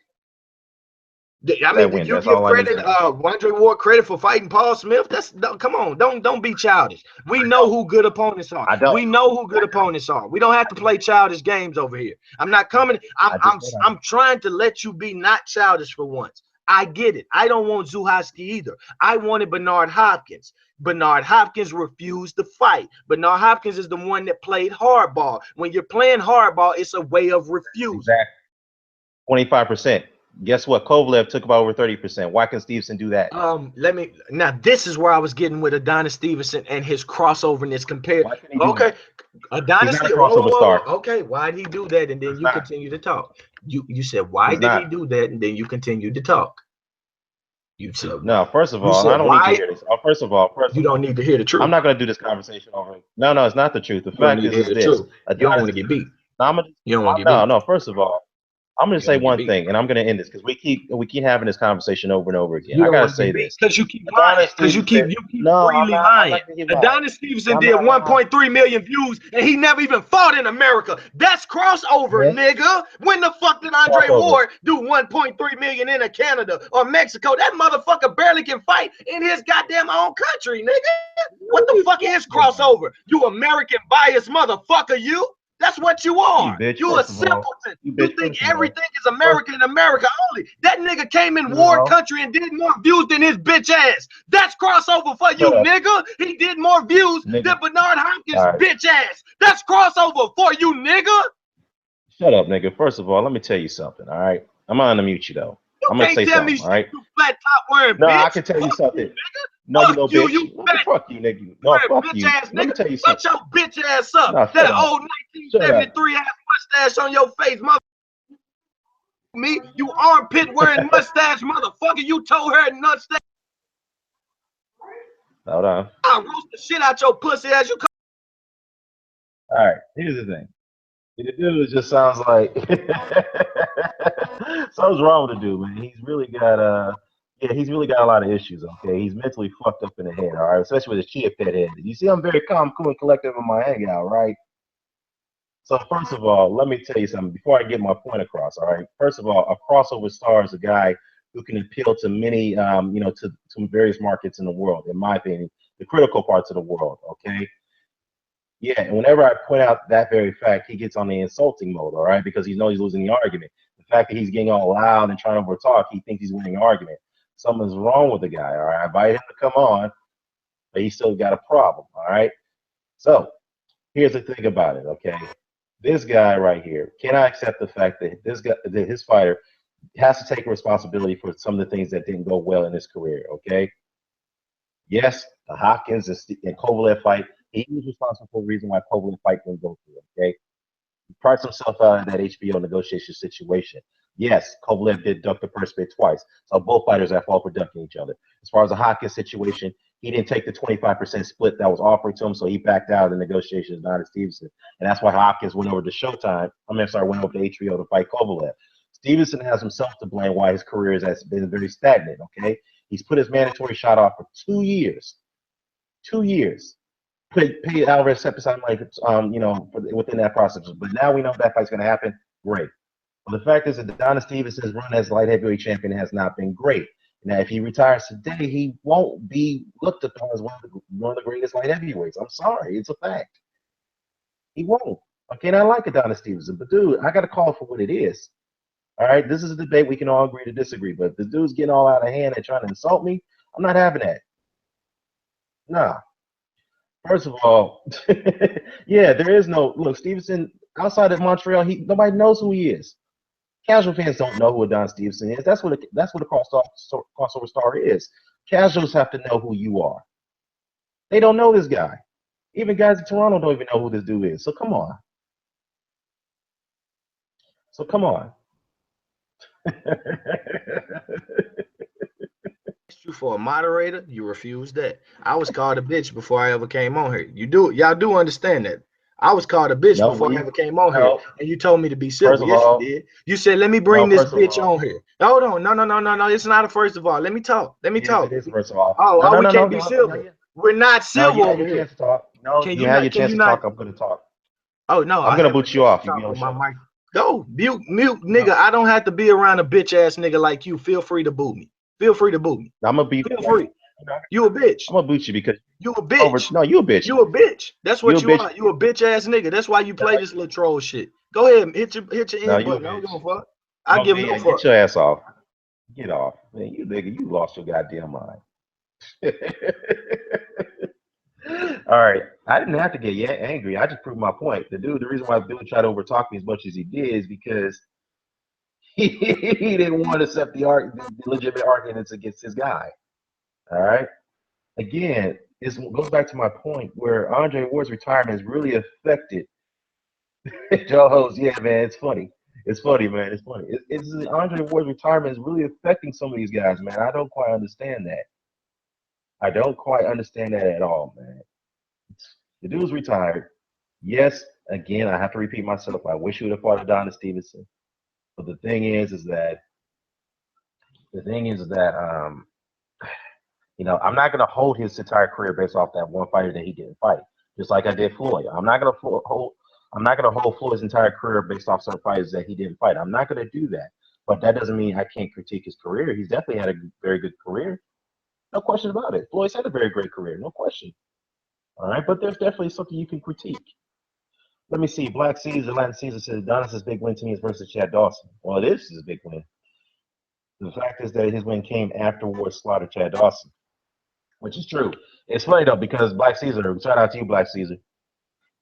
I mean, did you That's give all I need credit, to know. Andre Ward credit for fighting Paul Smith? That's no, come on, don't be childish. We know who good opponents are. I don't. We know who good opponents are. We don't have to play childish games over here. I'm not coming. I'm trying to let you be not childish for once. I get it. I don't want Zuhatsky either. I wanted Bernard Hopkins. Bernard Hopkins refused to fight. Bernard Hopkins is the one that played hardball. When you're playing hardball, it's a way of refusing. Exactly. 25%. Guess what? Kovalev took about over 30%. Why can Stevenson do that? Now this is where I was getting with Adonis Stevenson and his crossoverness compared. Okay, Adonis, he's not a crossover star. Okay, why did he do that? And then you continue to talk. You said, why did he do that? And then you continued to talk. You said, no. First of all, I don't need to hear this. First of all, you don't need to hear the truth. I'm not going to do this conversation over. No, it's not the truth. The fact is this: you don't want to get beat. You don't want to get beat. No. First of all, I'm going to say one thing, and I'm going to end this because we keep having this conversation over and over again. I got to say this because you keep lying. Because you keep freely lying. Adonis Stevenson did 1.3 million views, and he never even fought in America. That's crossover, nigga. When the fuck did Andre Ward do 1.3 million in Canada or Mexico? That motherfucker barely can fight in his goddamn own country, nigga. What the fuck is crossover? You American biased motherfucker, you. That's what you are. You a simpleton. You think everything is American in America only. That nigga came in war country and did more views than his bitch ass. That's crossover for you, nigga. He did more views than Bernard Hopkins' bitch ass. That's crossover for you, nigga. Shut up, nigga. First of all, let me tell you something, all right? I'm gonna unmute you, though. I'm gonna say something, all right? You flat top wearing no, bitch. I can tell you something. No, you know, bitch. Fuck you, nigga. No, fuck you. Let me tell you something. Shut your bitch ass up. That old 1973 ass mustache on your face, mother. Me, you armpit wearing mustache, motherfucker. You toe hair mustache. Hold on. I'll roast the shit out your pussy as you come. All right, here's the thing. The dude just sounds like something's wrong with the dude, man. He's really got a lot of issues. Okay, he's mentally fucked up in the head. All right, especially with his chia pet head. You see, I'm very calm, cool, and collective in my hangout, right? So first of all, let me tell you something before I get my point across. All right, first of all, a crossover star is a guy who can appeal to many, to various markets in the world. In my opinion, the critical parts of the world. Okay. Yeah, and whenever I point out that very fact, he gets on the insulting mode, all right, because he knows he's losing the argument. The fact that he's getting all loud and trying to overtalk, he thinks he's winning the argument. Something's wrong with the guy, all right? I invite him to come on, but he's still got a problem, all right? So here's the thing about it, okay? This guy right here cannot accept the fact that that his fighter has to take responsibility for some of the things that didn't go well in his career, okay? Yes, the Hopkins and Kovalev fight, he was responsible for the reason why Kovalev fight didn't go through, okay? He priced himself out of that HBO negotiation situation. Yes, Kovalev did duck the purse bid twice, so both fighters are at fault for ducking each other. As far as the Hopkins situation, he didn't take the 25% split that was offered to him, so he backed out of the negotiations with Adonis Stevenson. And that's why Hopkins went over to Showtime. Went over to HBO to fight Kovalev. Stevenson has himself to blame why his career has been very stagnant, okay? He's put his mandatory shot off for 2 years. 2 years. Paid Alvarez Septicine within that process. But now we know that fight's going to happen. Great. But the fact is that Adonis Stevenson's run as light heavyweight champion has not been great. Now, if he retires today, he won't be looked upon as one of the greatest light heavyweights. I'm sorry. It's a fact. He won't. Okay, and I like Adonis Stevenson, but dude, I got to call for what it is. All right, this is a debate we can all agree to disagree, but if the dude's getting all out of hand and trying to insult me, I'm not having that. Nah. First of all, yeah, there is no look. Stevenson outside of Montreal, nobody knows who he is. Casual fans don't know who Adonis Stevenson is. That's what a crossover star is. Casuals have to know who you are. They don't know this guy. Even guys in Toronto don't even know who this dude is. So come on. So come on. You for a moderator, you refuse that. I was called a bitch before I ever came on here. Y'all do understand that. I was called a bitch No, before I ever came on here, no. and you told me to be First civil. of Yes, you all, did. You said, "Let me no. bring this First of bitch all, on here." Hold on, no. It's not a first of all. Let me talk. Let me yes, talk. it is. First of all, Oh, no, no, we no, no, can't be no, no, civil. yeah. We're not No, civil you had over your here. chance to talk. No, Can you you had not? your Can chance you to not? talk. I'm gonna talk. Oh no, I'm I gonna have a boot you chance to off if you talk don't with my shut up. mic. Go mute, nigga. No, I don't have to be around a bitch ass nigga like you. Feel free to boot me. Feel free to boot me. I'm gonna be. Feel No, free. You a bitch. I'm gonna boot you because You a over. bitch. No, you a bitch. You a bitch. That's You what a you bitch. are. You a bitch ass nigga. That's why you No, play this little troll shit. Go ahead, hit your no, end you a button. I don't bitch. give a fuck. I Oh give no man, get fuck. your ass off. Get off, man. You nigga, you lost your goddamn mind. All right, I didn't have to get yet angry. I just proved my point. The reason why the dude tried to overtalk me as much as he did is because he didn't want to accept the legitimate arguments against his guy. All right. Again, it goes back to my point where Andre Ward's retirement has really affected Joe Host. Yeah, man, it's funny. It's funny, man. It's funny. It's Andre Ward's retirement is really affecting some of these guys, man. I don't quite understand that. I don't quite understand that at all, man. The dude's retired. Yes, again, I have to repeat myself. I wish he would have fought Adonis Stevenson. But the thing is that I'm not gonna hold his entire career based off that one fighter that he didn't fight. Just like I did Floyd. I'm not gonna hold Floyd's entire career based off some fighters that he didn't fight. I'm not gonna do that. But that doesn't mean I can't critique his career. He's definitely had a very good career. No question about it. Floyd's had a very great career, no question. All right, but there's definitely something you can critique. Let me see. Black Caesar, Latin Caesar says Adonis' big win to me is versus Chad Dawson. Well, it is his big win. The fact is that his win came afterwards slaughter Chad Dawson, which is true. It's funny though because Black Caesar, shout out to you, Black Caesar,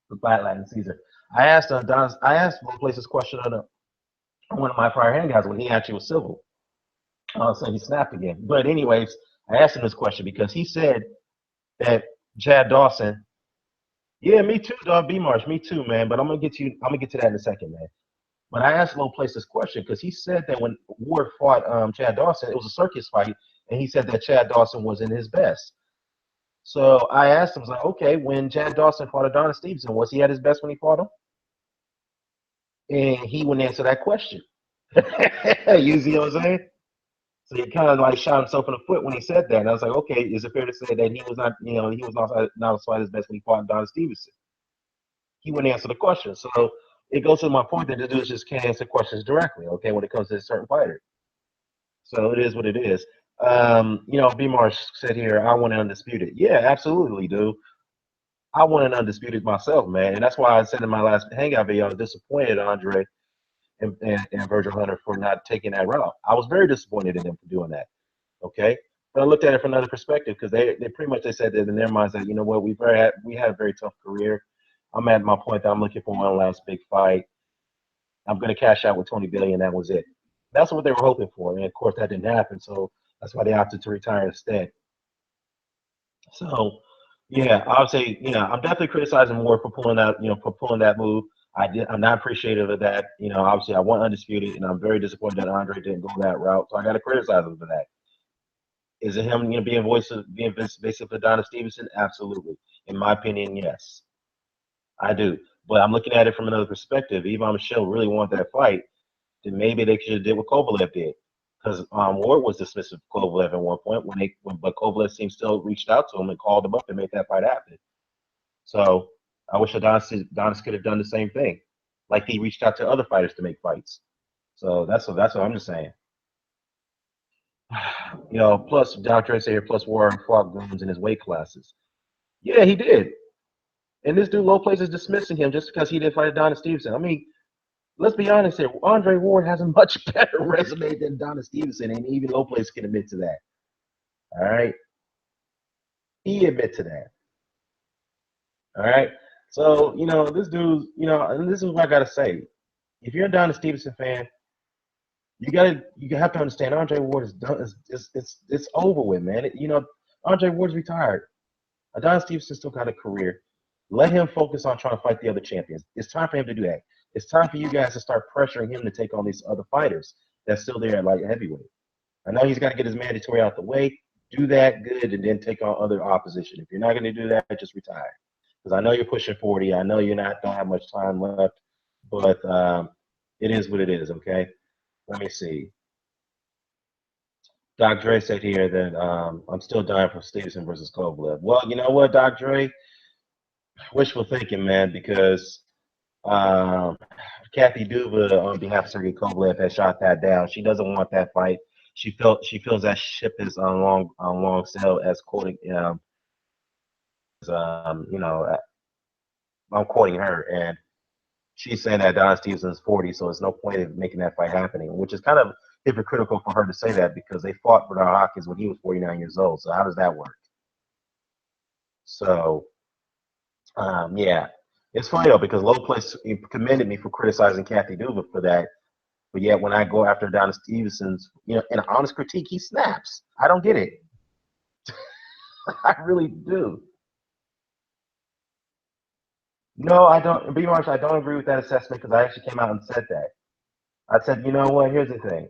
Black Latin Caesar. I asked LowPlace this question on one of my prior handguys when he actually was civil. So he snapped again. But anyways, I asked him this question because he said that Chad Dawson. Yeah, me too, dog. B Marsh, me too, man. But I'm gonna get to that in a second, man. But I asked LowPlace this question because he said that when Ward fought Chad Dawson, it was a circus fight, and he said that Chad Dawson was in his best. So I asked him, I was like, okay, when Chad Dawson fought Adonis Stevenson, was he at his best when he fought him? And he wouldn't answer that question. You see what I'm saying? So he kind of like shot himself in the foot when he said that. And I was like, okay, is it fair to say that he was not, he was not at his best when he fought Adonis Stevenson? He wouldn't answer the question. So it goes to my point that the dudes just can't answer questions directly, okay, when it comes to a certain fighter. So it is what it is. B Marsh said here, I want to undisputed. Yeah, absolutely, dude. I want an undisputed myself, man. And that's why I said in my last hangout video, I was disappointed Andre and Virgil Hunter for not taking that route. I was very disappointed in them for doing that. Okay. But I looked at it from another perspective because they pretty much they said that in their minds that, you know what, we had a very tough career. I'm at my point that I'm looking for one last big fight. I'm gonna cash out with 20 billion. That was it. That's what they were hoping for. And of course that didn't happen. So that's why they opted to retire instead. So, yeah, I would say, I'm definitely criticizing more for pulling that, for pulling that move. I'm not appreciative of that. Obviously, I want undisputed, and I'm very disappointed that Andre didn't go that route. So I got to criticize him for that. Is it him, being invasive for Donna Stevenson? Absolutely. In my opinion, yes, I do. But I'm looking at it from another perspective. Ivan Michelle really wanted that fight, then maybe they should have did what Kovalev did. Because Ward was dismissive of Kovalev at one point but Kovalev seems still reached out to him and called him up and made that fight happen. So I wish Adonis could have done the same thing, like he reached out to other fighters to make fights. So that's what I'm just saying. Plus Dr. say here, plus Warren fought goons in his weight classes. Yeah, he did. And this dude LowPlace is dismissing him just because he didn't fight Adonis Stevenson. I mean, let's be honest here. Andre Ward has a much better resume than Adonis Stevenson, and even LowPlace can admit to that. All right, he admit to that. All right. So this dude, and this is what I gotta say. If you're a Adonis Stevenson fan, you have to understand Andre Ward is done. It's over with, man. Andre Ward's retired. Adonis Stevenson still got a career. Let him focus on trying to fight the other champions. It's time for him to do that. It's time for you guys to start pressuring him to take on these other fighters that's still there at light heavyweight. I know he's got to get his mandatory out the way. Do that good, and then take on other opposition. If you're not going to do that, just retire. Because I know you're pushing 40. I know you're not don't have much time left, but it is what it is. Okay. Let me see. Doc Dre said here that I'm still dying for Stevenson versus Kovalev. Well, you know what, Doc Dre? Wishful thinking, man, because um, Kathy Duva, on behalf of Sergey Kovalev, has shot that down. She doesn't want that fight. She feels that ship is on long sail, as quoting you know, I'm quoting her, and she's saying that Don Stevenson's 40, so there's no point in making that fight happening, which is kind of hypocritical for her to say that because they fought Bernard Hopkins when he was 49 years old. So how does that work? So yeah, it's funny though because LowPlace commended me for criticizing Kathy Duva for that, but yet when I go after Adonis Stevenson's, in an honest critique, he snaps. I don't get it. I really do. No, I don't. Be honest, I don't agree with that assessment because I actually came out and said that. I said, you know what? Here's the thing.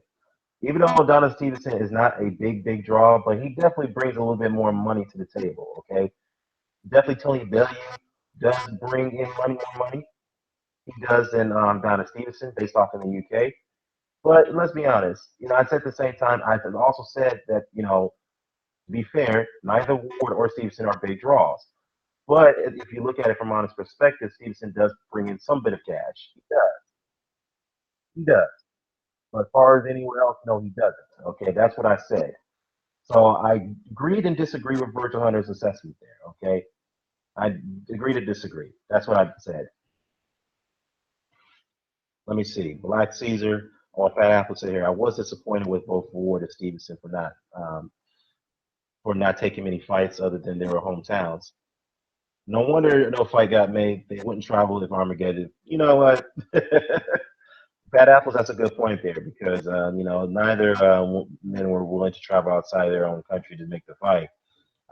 Even though Adonis Stevenson is not a big draw, but he definitely brings a little bit more money to the table. Okay, definitely Tony Bellew does bring in more money. He does than Adonis Stevenson, based off in the UK. But let's be honest. I said at the same time, I also said that to be fair, neither Ward or Stevenson are big draws. But if you look at it from honest perspective, Stevenson does bring in some bit of cash. He does. He does. But as far as anywhere else, no, he doesn't. Okay, that's what I said. So I agreed and disagreed with Virgil Hunter's assessment there. Okay, I agree to disagree. That's what I said. Let me see. Black Caesar or Fat Apple said here. I was disappointed with both Ward and Stevenson for not taking many fights other than their hometowns. No wonder no fight got made. They wouldn't travel if Armageddon. You know what? Bad apples. That's a good point there because neither men were willing to travel outside their own country to make the fight.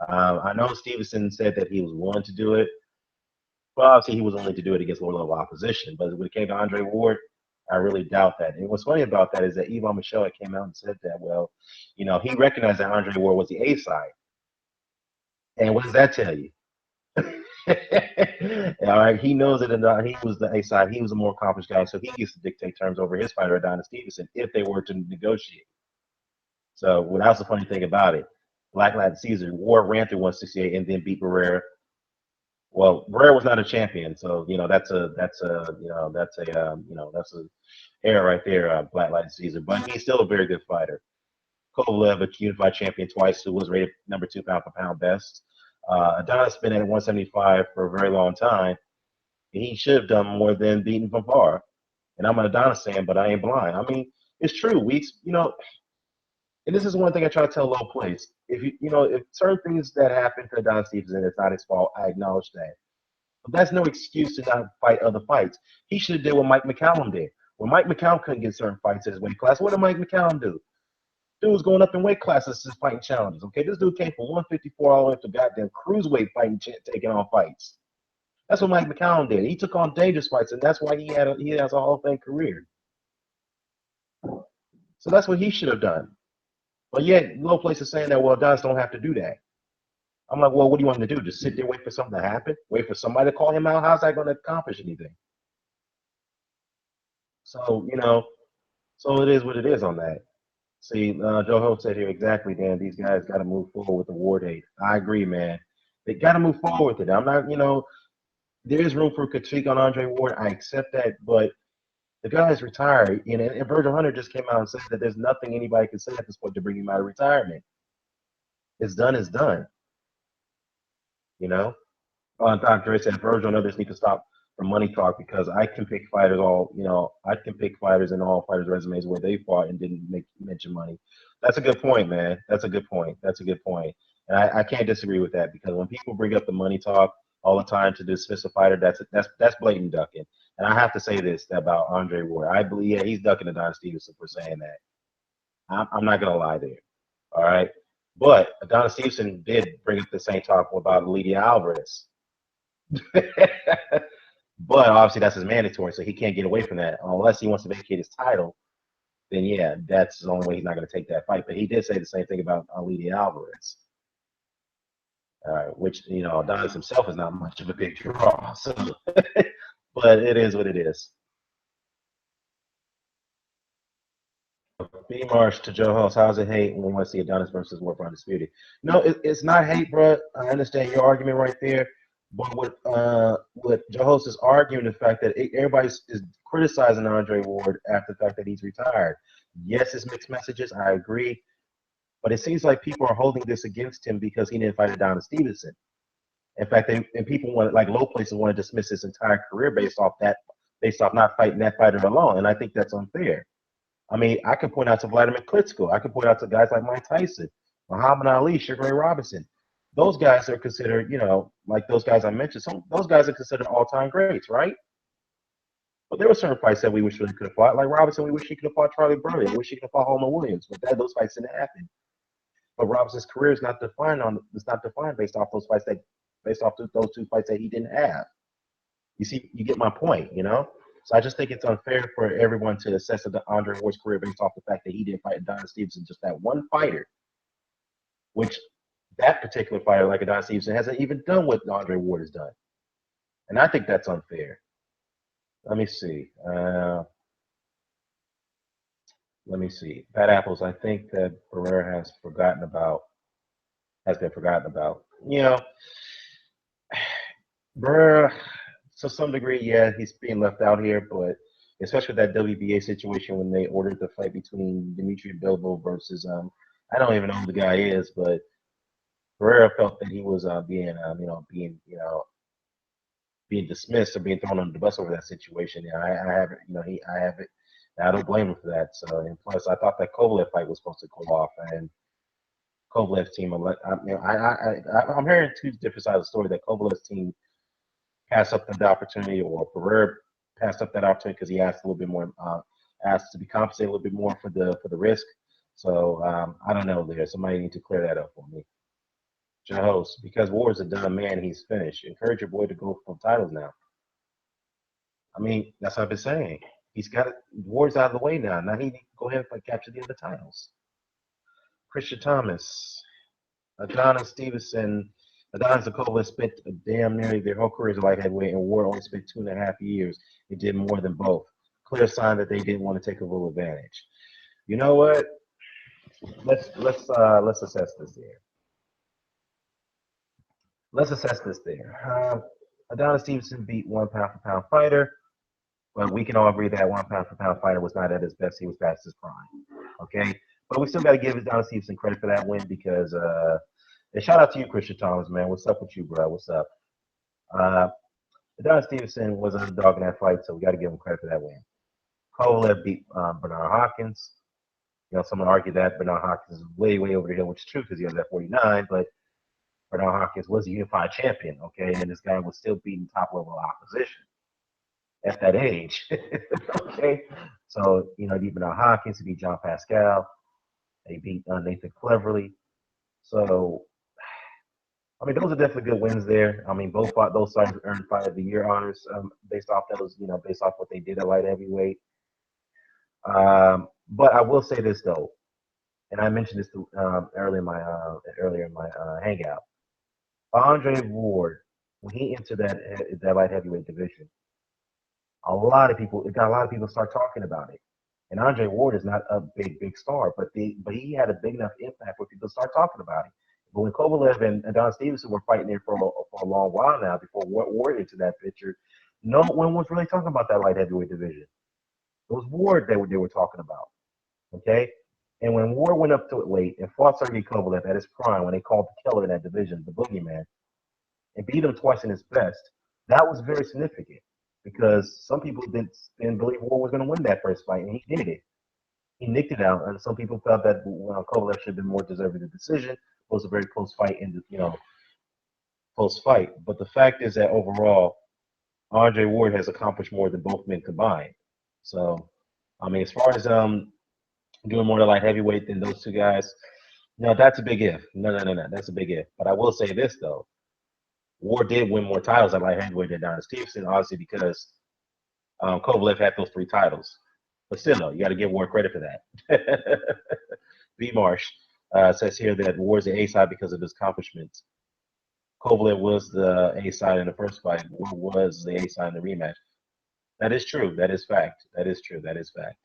I know Stevenson said that he was willing to do it, but obviously he was willing to do it against lower level opposition. But when it came to Andre Ward, I really doubt that. And what's funny about that is that Yvonne Michelle came out and said that, well, he recognized that Andre Ward was the A side. And what does that tell you? All right, he knows that he was the A side. He was a more accomplished guy, so he gets to dictate terms over his fighter, Adonis Stevenson, if they were to negotiate. So, well, that was the funny thing about it. Black Latin Caesar Ward ran through 168 and then beat Barrera. Well, Barrera was not a champion, so that's a error right there, Black Latin Caesar. But he's still a very good fighter. Kovalev, a unified champion twice, who was rated number 2 pound for pound best. Adonis been at 175 for a very long time. He should have done more than beating from far. And I'm an Adonis fan, but I ain't blind. I mean, it's true. And this is one thing I try to tell LowPlace. If certain things that happen to Adonis Stevenson, it's not his fault. I acknowledge that. But that's no excuse to not fight other fights. He should have did what Mike McCallum did. When Mike McCallum couldn't get certain fights in his weight class, what did Mike McCallum do? Dude was going up in weight classes just fighting challenges. Okay, this dude came from 154 all the way up to goddamn cruiserweight fighting, taking on fights. That's what Mike McCallum did. He took on dangerous fights, and that's why he has a Hall of Fame career. So that's what he should have done. But yet, LowPlace is saying that, well, Adonis don't have to do that. I'm like, well, what do you want him to do? Just sit there, wait for something to happen? Wait for somebody to call him out? How's that going to accomplish anything? So, so it is what it is on that. See, Joe Ho said here, exactly, Dan, these guys got to move forward with the war date. I agree, man. They got to move forward with it. I'm not, there is room for critique on Andre Ward. I accept that, but the guy is retired, and Virgil Hunter just came out and said that there's nothing anybody can say at this point to bring him out of retirement. It's done. It's done. Dr. Dre said Virgil and others need to stop for money talk because I can pick fighters I can pick fighters in all fighters' resumes where they fought and didn't mention money. That's a good point, man. That's a good point. That's a good point. And I can't disagree with that because when people bring up the money talk all the time to dismiss a fighter, that's blatant ducking. And I have to say this about Andre Ward. I believe, yeah, he's ducking Adonis Stevenson for saying that. I'm not gonna lie there. All right. But Adonis Stevenson did bring up the same talk about Lydia Alvarez. But obviously that's his mandatory, so he can't get away from that unless he wants to vacate his title. Then yeah, that's the only way he's not going to take that fight. But he did say the same thing about Ali Alvarez, which Adonis himself is not much of a big draw. So, but it is what it is. B Marsh to Joe Host, how's it hate when we want to see Adonis versus War for Undisputed? No, it's not hate, bro. I understand your argument right there. But what Joe Host is arguing the fact that everybody is criticizing Andre Ward after the fact that he's retired. Yes, it's mixed messages. I agree. But it seems like people are holding this against him because he didn't fight Adonis Stevenson. In fact, and people want like LowPlace want to dismiss his entire career based off not fighting that fighter alone. And I think that's unfair. I mean, I can point out to Vladimir Klitschko. I can point out to guys like Mike Tyson, Muhammad Ali, Sugar Ray Robinson. Those guys are considered, like those guys I mentioned. Those guys are considered all-time greats, right? But there were certain fights that we wish we could have fought. Like Robinson, we wish he could have fought Charlie Burley. We wish he could have fought Holman Williams. But those fights didn't happen. But Robinson's career is not defined based off those fights based off those two fights that he didn't have. You see, you get my point, So I just think it's unfair for everyone to assess the Andre Ward's career based off the fact that he didn't fight Adonis Stevenson, just that one fighter, which that particular fighter, like Adonis Stevenson, hasn't even done what Andre Ward has done. And I think that's unfair. Let me see. Bad Apples, I think that Barrera has been forgotten about. Barrera, to some degree, yeah, he's being left out here, but especially with that WBA situation when they ordered the fight between Dimitri Bivol versus I don't even know who the guy is, but Barrera felt that he was being dismissed or being thrown under the bus over that situation. Yeah, I haven't, I haven't. I don't blame him for that. So, and plus, I thought that Kovalev fight was supposed to go off, and Kovalev's team. I'm hearing two different sides of the story. That Kovalev's team passed up the opportunity, or Barrera passed up that opportunity because he asked a little bit more, asked to be compensated a little bit more for the risk. So I don't know there. Somebody need to clear that up for me. Your host, because Ward's a done man, he's finished. Encourage your boy to go for titles now. I mean, that's what I've been saying. He's got it. Ward's out of the way now. Now he needs to go ahead and capture the other titles. Christian Thomas, Adonis Stevenson, Adonis and Kovalev spent damn nearly their whole careers like heavyweight, and Ward only spent 2.5 years. He did more than both. Clear sign that they didn't want to take a little advantage. You know what? Let's assess this here. Let's assess this there. Adonis Stevenson beat 1 pound-for-pound fighter, but we can all agree that 1 pound-for-pound fighter was not at his best. He was past his prime. Okay, but we still got to give Adonis Stevenson credit for that win because. And shout out to you, Christian Thomas, man. What's up with you, bro? What's up? Adonis Stevenson was an underdog in that fight, so we got to give him credit for that win. Kovalev beat Bernard Hopkins. Someone argued that Bernard Hopkins is way, way over the hill, which is true because he was at 49, but Bernard Hopkins was a unified champion, okay? And this guy was still beating top-level opposition at that age, okay? So, he beat Bernard Hopkins, he beat John Pascal, he beat Nathan Cleverly. So, I mean, those are definitely good wins there. I mean, both those sides earned Fight of the Year honors based off those, based off what they did at light heavyweight. But I will say this though, and I mentioned this earlier in my hangout. Andre Ward, when he entered that light heavyweight division, it got a lot of people start talking about it. And Andre Ward is not a big star, but he had a big enough impact where people start talking about it. But when Kovalev and Adonis Stevenson were fighting there for a long while now, before Ward into that picture, no one was really talking about that light heavyweight division. It was Ward they were talking about. Okay? And when Ward went up to it weight and fought Sergey Kovalev at his prime, when they called the killer in that division, the boogeyman, and beat him twice in his best, that was very significant because some people didn't believe Ward was going to win that first fight, and he did it. He nicked it out, and some people felt that Kovalev should have been more deserving of the decision. It was a very close fight, close fight. But the fact is that overall, Andre Ward has accomplished more than both men combined. So, I mean, as far as doing more to light heavyweight than those two guys, no, that's a big if. No, that's a big if. But I will say this though, Ward did win more titles at light heavyweight than Adonis Stevenson, obviously because Kovalev had those 3 titles. But still, though, you got to give Ward credit for that. B. Marsh says here that Ward's the A side because of his accomplishments. Kovalev was the A side in the first fight. Ward was the A side in the rematch. That is true. That is fact. That is true. That is fact.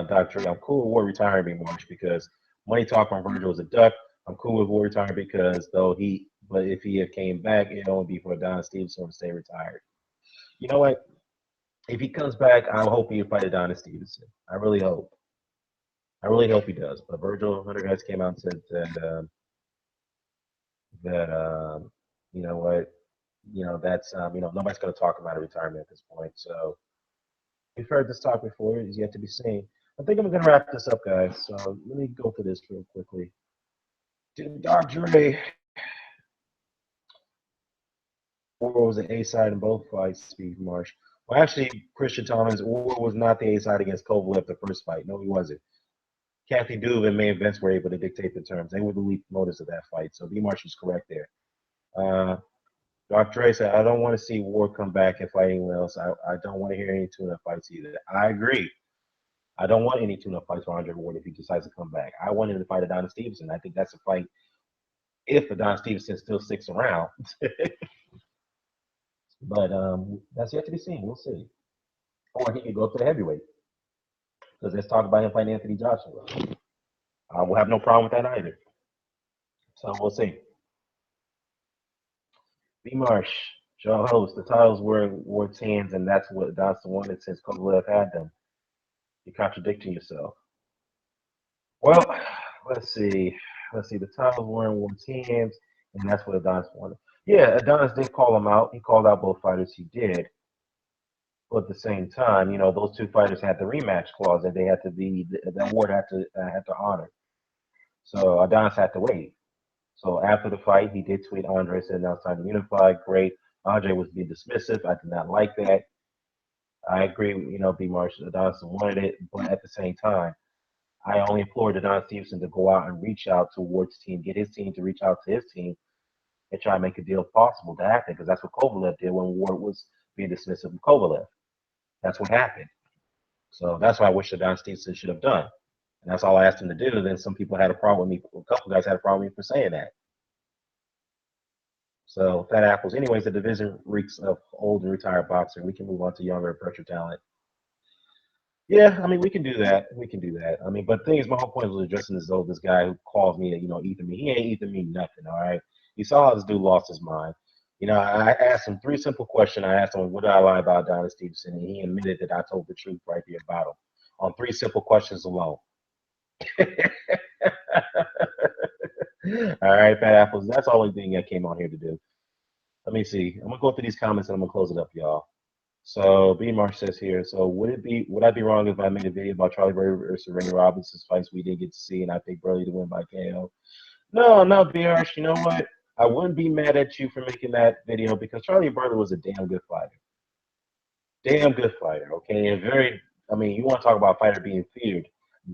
Dr. I'm cool with Ward retiring, B. Marsh, because money talk on Virgil was a duck. I'm cool with Ward retiring because but if he had came back, it'd only be for Don Stevenson to stay retired. You know what? If he comes back, I'm hoping he fight Adonis Stevenson. I really hope. I really hope he does. But Virgil Hunter guys came out and said that you know what, that's nobody's going to talk about a retirement at this point. So we've heard this talk before. It's yet to be seen. I think I'm going to wrap this up, guys. So let me go through this real quickly. Dr. Dre was the A side in both fights, Steve Marsh. Well, actually, Christian Thomas was not the A side against Kovalev the first fight. No, he wasn't. Kathy Duve and May Vince were able to dictate the terms. They were the lead promoters of that fight. So B. Marsh is correct there. Dr. Dre said, I don't want to see Ward come back and fight anyone else. I don't want to hear any tune-up fights either. I agree. I don't want any tune-up fights for Andre Ward if he decides to come back. I want him to fight Adonis Stevenson. I think that's a fight if Adonis Stevenson still sticks around. But that's yet to be seen. We'll see. Or he could go up to the heavyweight. Because let's talk about him fighting Anthony Joshua. We'll have no problem with that either. So we'll see. B. Marsh, Joe Host, the titles were in Ward's hands, and that's what Adonis wanted since Kovalev had them. You're contradicting yourself. Well, let's see. The titles were in Ward's hands, and that's what Adonis wanted. Yeah, Adonis did call him out. He called out both fighters. He did. But at the same time, those 2 fighters had the rematch clause that they had to be, that Ward had to honor. So Adonis had to wait. So after the fight, he did tweet Andre, said, now it's time to unify. Great. Andre was being dismissive. I did not like that. I agree, B. Marsh, Adonis wanted it, but at the same time, I only implored Adonis Stevenson to go out and reach out to Ward's team, get his team to reach out to his team, and try to make a deal possible to happen, because that's what Kovalev did when Ward was being dismissive of Kovalev. That's what happened. So that's what I wish Adonis Stevenson should have done. And that's all I asked him to do. Then some people had a problem with me. A couple guys had a problem with me for saying that. So fat apples. Anyways, the division reeks of old and retired boxer. We can move on to younger and fresher talent. Yeah, I mean, we can do that. We can do that. I mean, but the thing is, my whole point was addressing this guy who calls me, Ethan me. He ain't Ethan me nothing, all right? You saw how this dude lost his mind. I asked him 3 simple questions. I asked him, what did I lie about Adonis Stevenson? And he admitted that I told the truth right there about him on 3 simple questions alone. All right, fat apples. That's the only thing I came on here to do. Let me see. I'm gonna go through these comments and I'm gonna close it up, y'all. So B. Marsh says here, so would I be wrong if I made a video about Charlie Burley versus Randy Robinson's fights we didn't get to see and I picked Burley to win by KO? No, B. Marsh, you know what? I wouldn't be mad at you for making that video because Charlie Burley was a damn good fighter. Damn good fighter, okay? And you want to talk about a fighter being feared.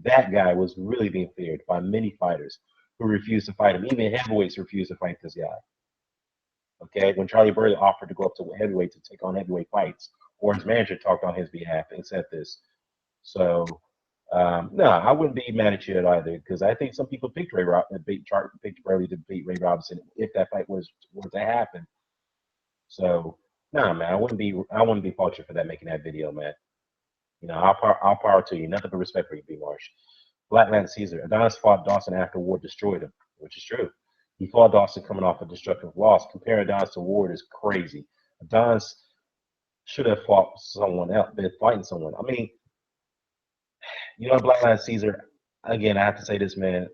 That guy was really being feared by many fighters who refused to fight him. Even heavyweights refused to fight this guy. Okay, when Charlie Burley offered to go up to heavyweight to take on heavyweight fights, or his manager talked on his behalf and said this. So, no, I wouldn't be mad at you at either because I think some people picked picked Burley to beat Ray Robinson if that fight was to happen. So, nah, man, I wouldn't be faulted for that making that video, man. I'll power to you. Nothing but respect for you, B. Marsh. Blackland Caesar. Adonis fought Dawson after Ward destroyed him, which is true. He fought Dawson coming off a destructive loss. Comparing Adonis to Ward is crazy. Adonis should have fought someone else, been fighting someone. I mean, Blackland Caesar, again, I have to say this, man.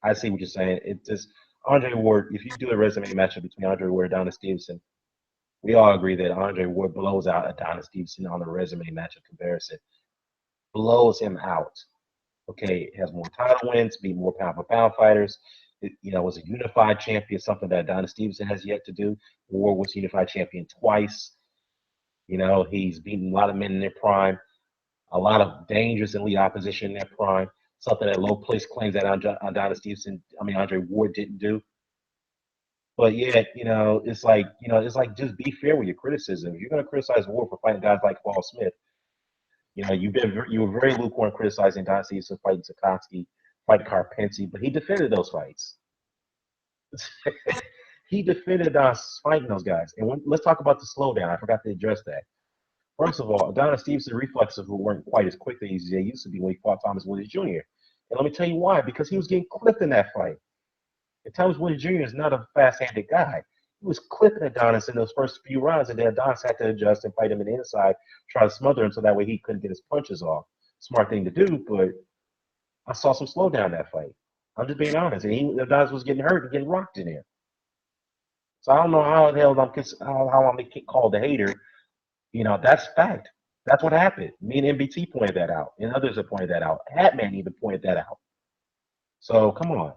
I see what you're saying. It's just Andre Ward, if you do a resume matchup between Andre Ward and Adonis Stevenson, we all agree that Andre Ward blows out Adonis Stevenson on the resume matchup comparison. Blows him out. Okay, has more title wins, beat more pound for pound fighters. Was a unified champion, something that Adonis Stevenson has yet to do. Ward was unified champion twice. He's beaten a lot of men in their prime, a lot of dangerous elite opposition in their prime, something that LowPlace claims that Andre Ward didn't do. But yet, it's like just be fair with your criticism. If you're gonna criticize Ward for fighting guys like Paul Smith, you were very lukewarm criticizing Don Stevenson fighting Sikorsky, fighting Carpenti, but he defended those fights. He defended us fighting those guys. And let's talk about the slowdown. I forgot to address that. First of all, Adonis Stevenson reflexes weren't quite as quickly as they used to be when he fought Thomas Williams Jr. And let me tell you why. Because he was getting clipped in that fight. And Thomas Williams Jr. is not a fast-handed guy. He was clipping Adonis in those first few rounds, and then Adonis had to adjust and fight him in the inside, try to smother him so that way he couldn't get his punches off. Smart thing to do, but I saw some slowdown in that fight. I'm just being honest. And Adonis was getting hurt and getting rocked in there. So I don't know how the hell I'm called a hater. That's fact. That's what happened. Me and MBT pointed that out, and others have pointed that out. Hatman even pointed that out. So come on.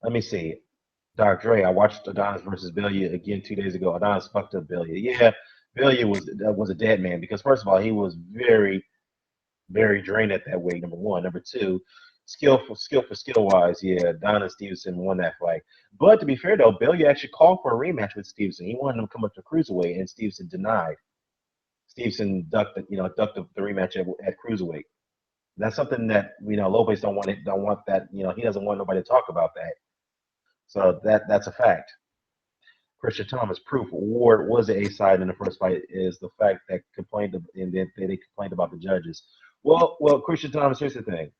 Let me see. Dr. Dre, I watched Adonis versus Billiard again 2 days ago. Adonis fucked up Billiard. Yeah, Billiard was a dead man because first of all, he was very, very drained at that weight. Number one. Number two, skill wise, yeah, Adonis Stevenson won that fight. But to be fair though, Billiard actually called for a rematch with Stevenson. He wanted him to come up to cruiserweight, and Stevenson denied. Stevenson ducked the rematch at cruiserweight. That's something that LowPlace don't want that. He doesn't want nobody to talk about that. So that's a fact. Christian Thomas proof Ward was the A side in the first fight is the fact that they complained about the judges. Well, Christian Thomas. Here's the thing.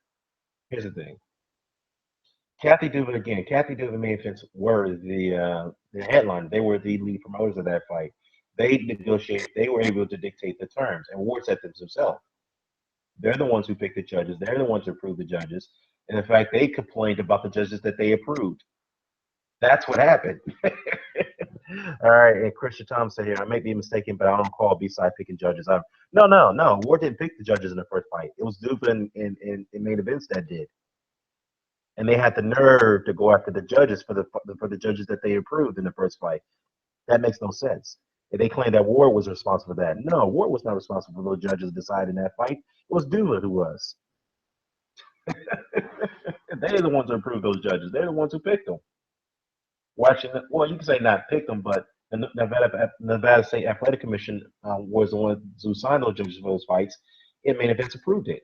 Kathy Duva again. Kathy Duva and Main Fence were the headline. They were the lead promoters of that fight. They negotiated. They were able to dictate the terms, and Ward set them himself. They're the ones who picked the judges. They're the ones who approved the judges. And in fact, they complained about the judges that they approved. That's what happened. All right, and Christian Thomas said here, I may be mistaken, but I don't call B-side picking judges. No. Ward didn't pick the judges in the first fight. It was Duva and Main Events that did. And they had the nerve to go after the judges for the judges that they approved in the first fight. That makes no sense. And they claimed that Ward was responsible for that. No, Ward was not responsible for those judges deciding that fight. It was Duva who was. They're the ones who approved those judges. They're the ones who picked them. Well, you can say not picked them, but the Nevada State Athletic Commission was the one who signed those judges for those fights. And Main Events approved it.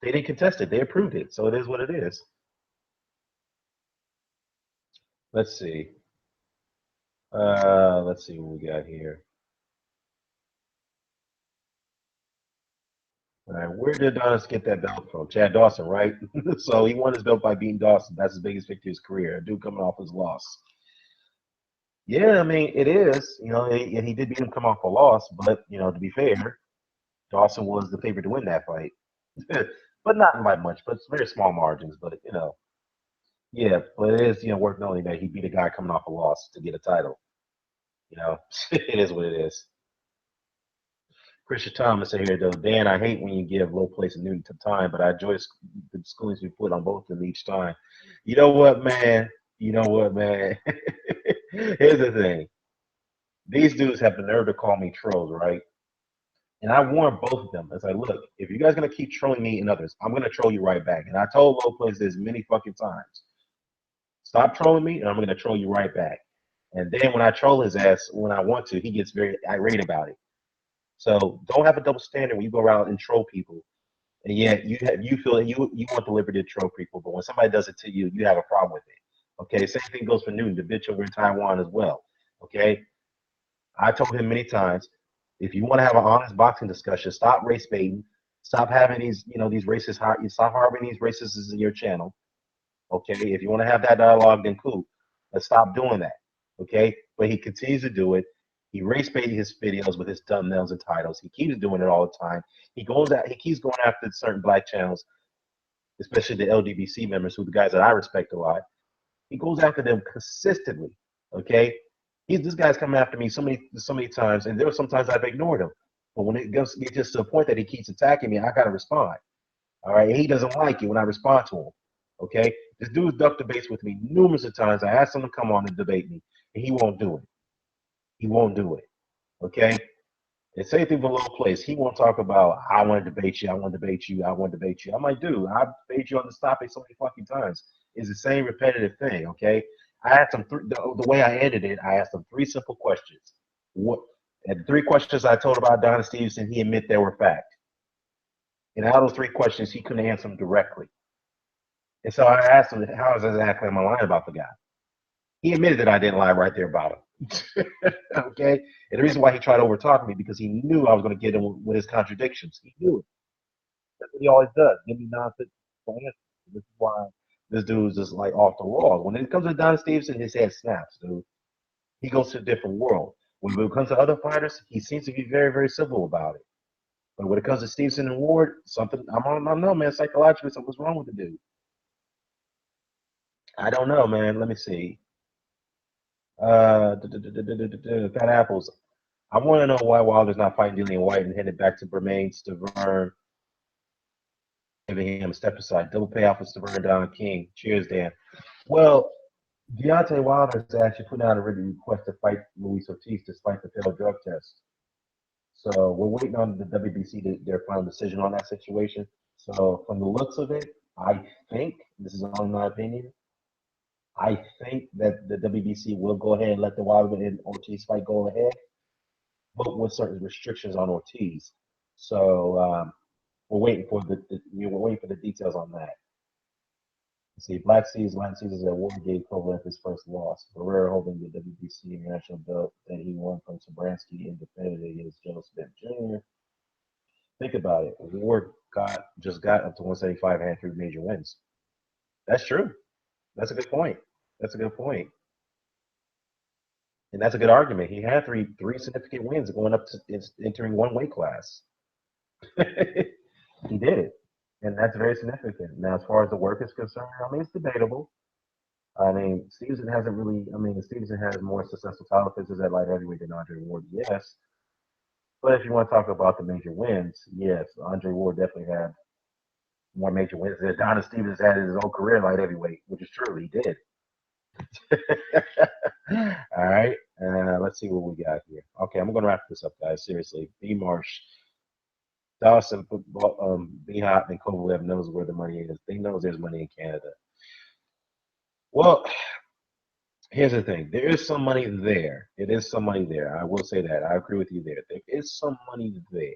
They didn't contest it. They approved it. So it is what it is. Let's see. Let's see what we got here. All right, where did Adonis get that belt from? Chad Dawson, right? So he won his belt by beating Dawson. That's his biggest victory of his career. A dude coming off his loss. Yeah, I mean, it is. And he did beat him come off a loss, but, to be fair, Dawson was the favorite to win that fight. But not by much, but it's very small margins. But, yeah, but it is, worth knowing that he beat a guy coming off a loss to get a title. It is what it is. Christian Thomas here though, Dan, I hate when you give LowPlace and Newton time, but I enjoy the schoolings we put on both of them each time. You know what, man? Here's the thing. These dudes have the nerve to call me trolls, right? And I warned both of them. It's like, look, if you guys are gonna keep trolling me and others, I'm gonna troll you right back. And I told LowPlace this many fucking times. Stop trolling me, and I'm gonna troll you right back. And then when I troll his ass when I want to, he gets very irate about it. So don't have a double standard when you go around and troll people, and yet you feel that you want the liberty to troll people, but when somebody does it to you, you have a problem with it. Okay, same thing goes for Newton, the bitch over in Taiwan as well. Okay, I told him many times, if you want to have an honest boxing discussion, stop race baiting, stop having these racist, stop harboring these racists in your channel. Okay, if you want to have that dialogue, then cool. Let's stop doing that. Okay, but he continues to do it. He race baited his videos with his thumbnails and titles. He keeps doing it all the time. He keeps going after certain black channels, especially the LGBTC members, who are the guys that I respect a lot. He goes after them consistently. Okay, this guy's coming after me so many times, and there were sometimes I've ignored him. But when it gets to the point that he keeps attacking me, I gotta respond. All right, and he doesn't like it when I respond to him. Okay, this dude's ducked debates with me numerous of times. I asked him to come on and debate me, and he won't do it. He won't do it. Okay? And same thing for LowPlace. He won't talk about, I want to debate you, I want to debate you, I want to debate you. I'm like, dude, I've debated you on this topic so many fucking times. It's the same repetitive thing, okay? I asked him the way I ended it. I asked him three simple questions. What and three questions I told about Adonis Stevenson, he admitted they were fact. And out of those three questions, he couldn't answer them directly. And so I asked him, "How is exactly am I lying about the guy?" He admitted that I didn't lie right there about him. Okay, and the reason why he tried to overtalk me because he knew I was going to get him with his contradictions. He knew it. That's what he always does. Give me nonsense answers. This is why this dude's just like off the wall. When it comes to Don Stevenson, his head snaps, dude. He goes to a different world. When it comes to other fighters, he seems to be very, very civil about it. But when it comes to Stevenson and Ward, something I don't know, man. Psychologically, something's wrong with the dude. I don't know, man. Let me see. Fat apples. I want to know why Wilder's not fighting Dillian White and headed back to Bermain, Stavern, giving him a step aside. Double payoff for Stavern, Don King. Cheers, Dan. Well, Deontay Wilder is actually putting out a written request to fight Luis Ortiz despite the failed drug test. So we're waiting on the WBC to their final decision on that situation. So from the looks of it, I think this is only my opinion. I think that the WBC will go ahead and let the Wilder and Ortiz fight go ahead, but with certain restrictions on Ortiz. So we're waiting for we're waiting for the details on that. Let's see, Black Seas, Latin Seasons at War gave Kovalev his first loss. Barrera holding the WBC international belt that he won from Sobransky and defended against Joe Smith Jr. Think about it. Ward just got up to 175 and had three major wins. That's true. That's a good point. That's a good point. And that's a good argument. He had three significant wins going up to entering one weight class. He did it. And that's very significant. Now, as far as the work is concerned, I mean, it's debatable. I mean, Stevenson hasn't really. I mean, Stevenson has more successful title defenses at light heavyweight than Andre Ward, yes. But if you want to talk about the major wins, yes, Andre Ward definitely had more major wins than Adonis Stevens had in his own career light heavyweight, which is true. He did. All right. Let's see what we got here. Okay, I'm going to wrap this up, guys. Seriously. B. Marsh, Dawson, B. Hop, and Kovalev knows where the money is. They know there's money in Canada. Well, here's the thing. There is some money there. It is some money there. I will say that. I agree with you there. There is some money there.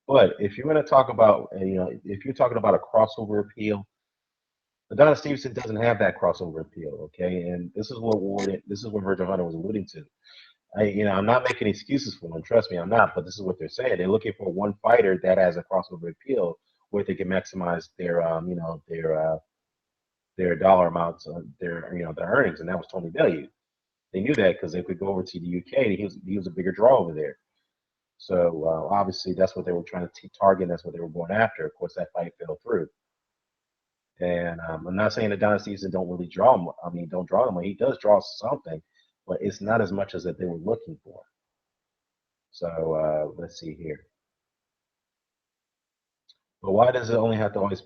But if you're going to talk about, if you're talking about a crossover appeal, Adonis Stevenson doesn't have that crossover appeal, okay? And this is what Virgil Hunter was alluding to. I'm not making excuses for him. Trust me, I'm not. But this is what they're saying. They're looking for one fighter that has a crossover appeal where they can maximize their dollar amounts, their earnings, and that was Tony Bellew. They knew that because they could go over to the UK. He was a bigger draw over there. So obviously that's what they were trying to target. That's what they were going after. Of course, that fight fell through. And I'm not saying that Don Stevenson don't really draw. I mean, don't draw them. He does draw something, but it's not as much as that they were looking for. So let's see here. But why does it only have to always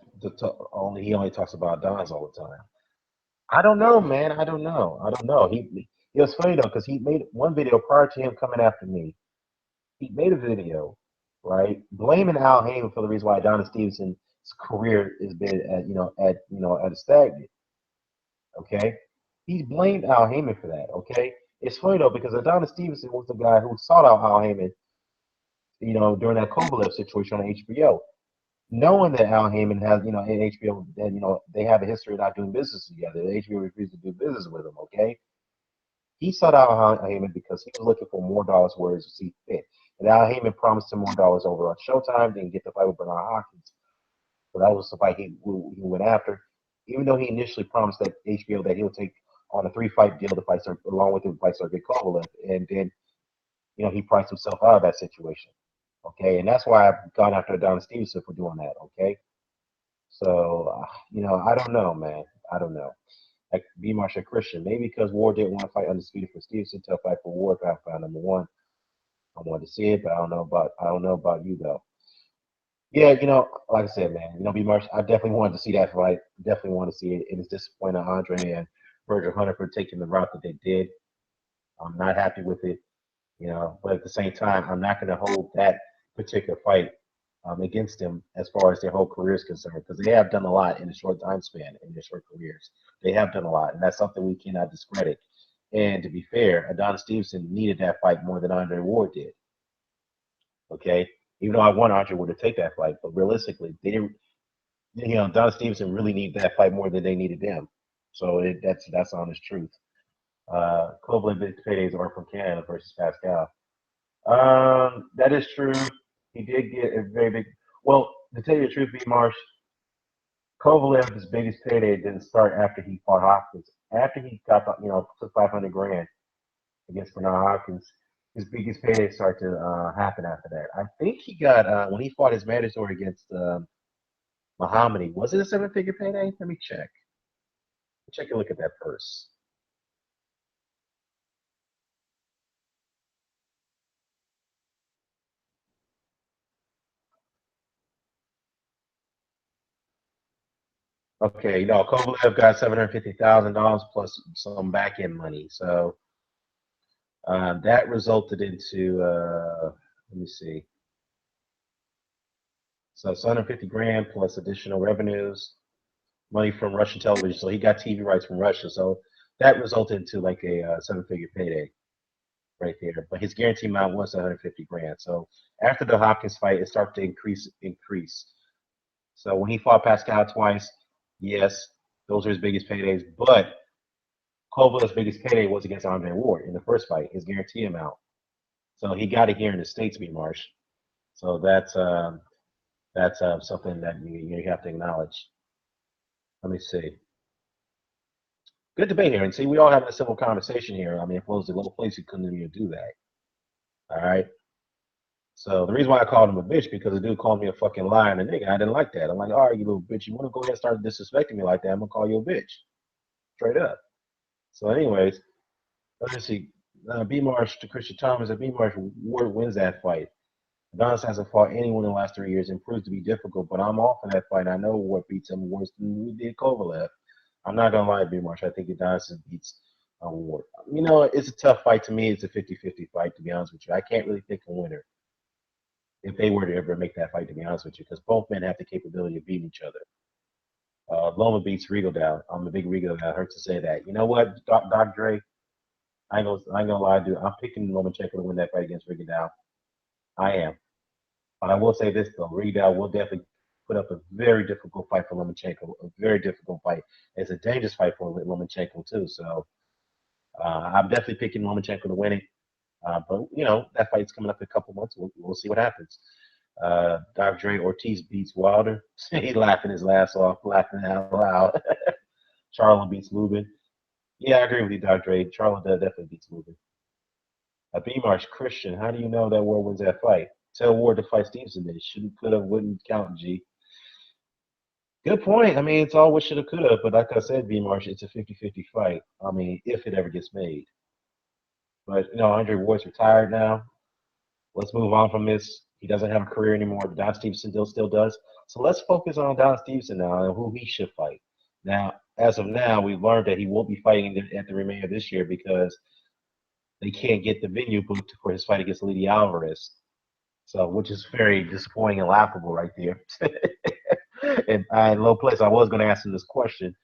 he only talks about Don's all the time? I don't know, man. I don't know. I don't know. It was funny though because he made one video prior to him coming after me. He made a video, right, blaming Al Haymon for the reason why Adonis Stevenson's career has been at a stagnant. Okay, he blamed Al Haymon for that. Okay, it's funny though because Adonis Stevenson was the guy who sought out Al Haymon, during that Kovalev situation on HBO, knowing that Al Haymon has, in HBO, that they have a history of not doing business together. The HBO refused to do business with him. Okay, he sought out Al Haymon because he was looking for more dollars where he see fit. And Al Haymon promised him more dollars over on Showtime, didn't get the fight with Bernard Hopkins. So that was the fight he went after. Even though he initially promised that HBO that he'll take on a 3-fight deal to fight along with him fight Sergey Kovalev, and then he priced himself out of that situation. Okay, and that's why I've gone after Adonis Stevenson for doing that. Okay, so I don't know, man. I don't know. Like B. Marsha Christian, maybe because Ward didn't want to fight undisputed for Stevenson, tough fight for Ward. I found number one. I wanted to see it, but I don't know about you though. Yeah, like I said, man, B. Marsh, I definitely wanted to see that fight. Definitely want to see it. It is disappointing Andre and Virgil Hunter for taking the route that they did. I'm not happy with it, but at the same time, I'm not going to hold that particular fight against them as far as their whole career is concerned, because they have done a lot in a short time span in their short careers. They have done a lot, and that's something we cannot discredit. And to be fair, Adonis Stevenson needed that fight more than Andre Ward did. Okay, even though I want Andre Ward to take that fight, but realistically, they didn't. Adonis Stevenson really needed that fight more than they needed them. So that's honest truth. Kovalev big paydays are from Canada versus Pascal. That is true. He did get a very big. Well, to tell you the truth, B. Marsh, Kovalev's biggest payday didn't start after he fought Hopkins. After he got, took 500 grand against Bernard Hopkins, his biggest payday started to happen after that. I think he got when he fought his mandatory against Muhammadi. Was it a seven-figure payday? Let me check. Check and look at that purse. Okay, Kovalev got $750,000 plus some back end money. So that resulted into let me see. So it's 150 grand plus additional revenues, money from Russian television. So he got TV rights from Russia. So that resulted into like a seven-figure payday right there. But his guarantee amount was 150 grand. So after the Hopkins fight, it started to increase. So when he fought Pascal twice, yes, those are his biggest paydays. But Kovalev's biggest payday was against Andre Ward in the first fight, his guarantee amount. So he got it here in the States, B. Marsh. So that's something that you have to acknowledge. Let me see. Good debate here, and see, we all having a civil conversation here. I mean, if it was a LowPlace, you couldn't even do that. All right. So the reason why I called him a bitch because the dude called me a fucking liar and a nigga. I didn't like that. I'm like, all right, you little bitch, you want to go ahead and start disrespecting me like that? I'm gonna call you a bitch, straight up. So, anyways, let's see. B Marsh to Christian Thomas. If B Marsh Ward wins that fight, Adonis hasn't fought anyone in the last 3 years. It proves to be difficult, but I'm off in that fight. I know what beats him worse than we did Kovalev. I'm not gonna lie, B Marsh. I think Adonis beats Ward. It's a tough fight to me. It's a 50-50 fight, to be honest with you. I can't really pick a winner if they were to ever make that fight, to be honest with you, because both men have the capability of beating each other. Loma beats Regal down. I'm a big Regal guy. I hurt to say that. You know what, Doc Dre? I ain't gonna lie, dude. I'm picking Lomachenko to win that fight against Regal down. I am. But I will say this though, Regal will definitely put up a very difficult fight for Lomachenko. A very difficult fight. It's a dangerous fight for Lomachenko too. So I'm definitely picking Lomachenko to win it. But that fight's coming up in a couple months. We'll see what happens. Dr. Dre Ortiz beats Wilder. He's laughing his ass off, laughing out loud. Charlo beats Lubin. Yeah, I agree with you, Dr. Dre. Charlo definitely beats Lubin. B Marsh Christian, how do you know that Ward wins that fight? Tell Ward to fight Stevenson. They shouldn't, could have, wouldn't count, G. Good point. I mean, it's all what should have, could have. But like I said, B Marsh, it's a 50-50 fight. I mean, if it ever gets made. But, Andre Ward's retired now. Let's move on from this. He doesn't have a career anymore. Don Stevenson still does. So let's focus on Don Stevenson now and who he should fight. Now, as of now, we've learned that he won't be fighting at the remainder of this year because they can't get the venue booked for his fight against Lady Alvarez. So, which is very disappointing and laughable right there. And LowPlace, I was going to ask him this question.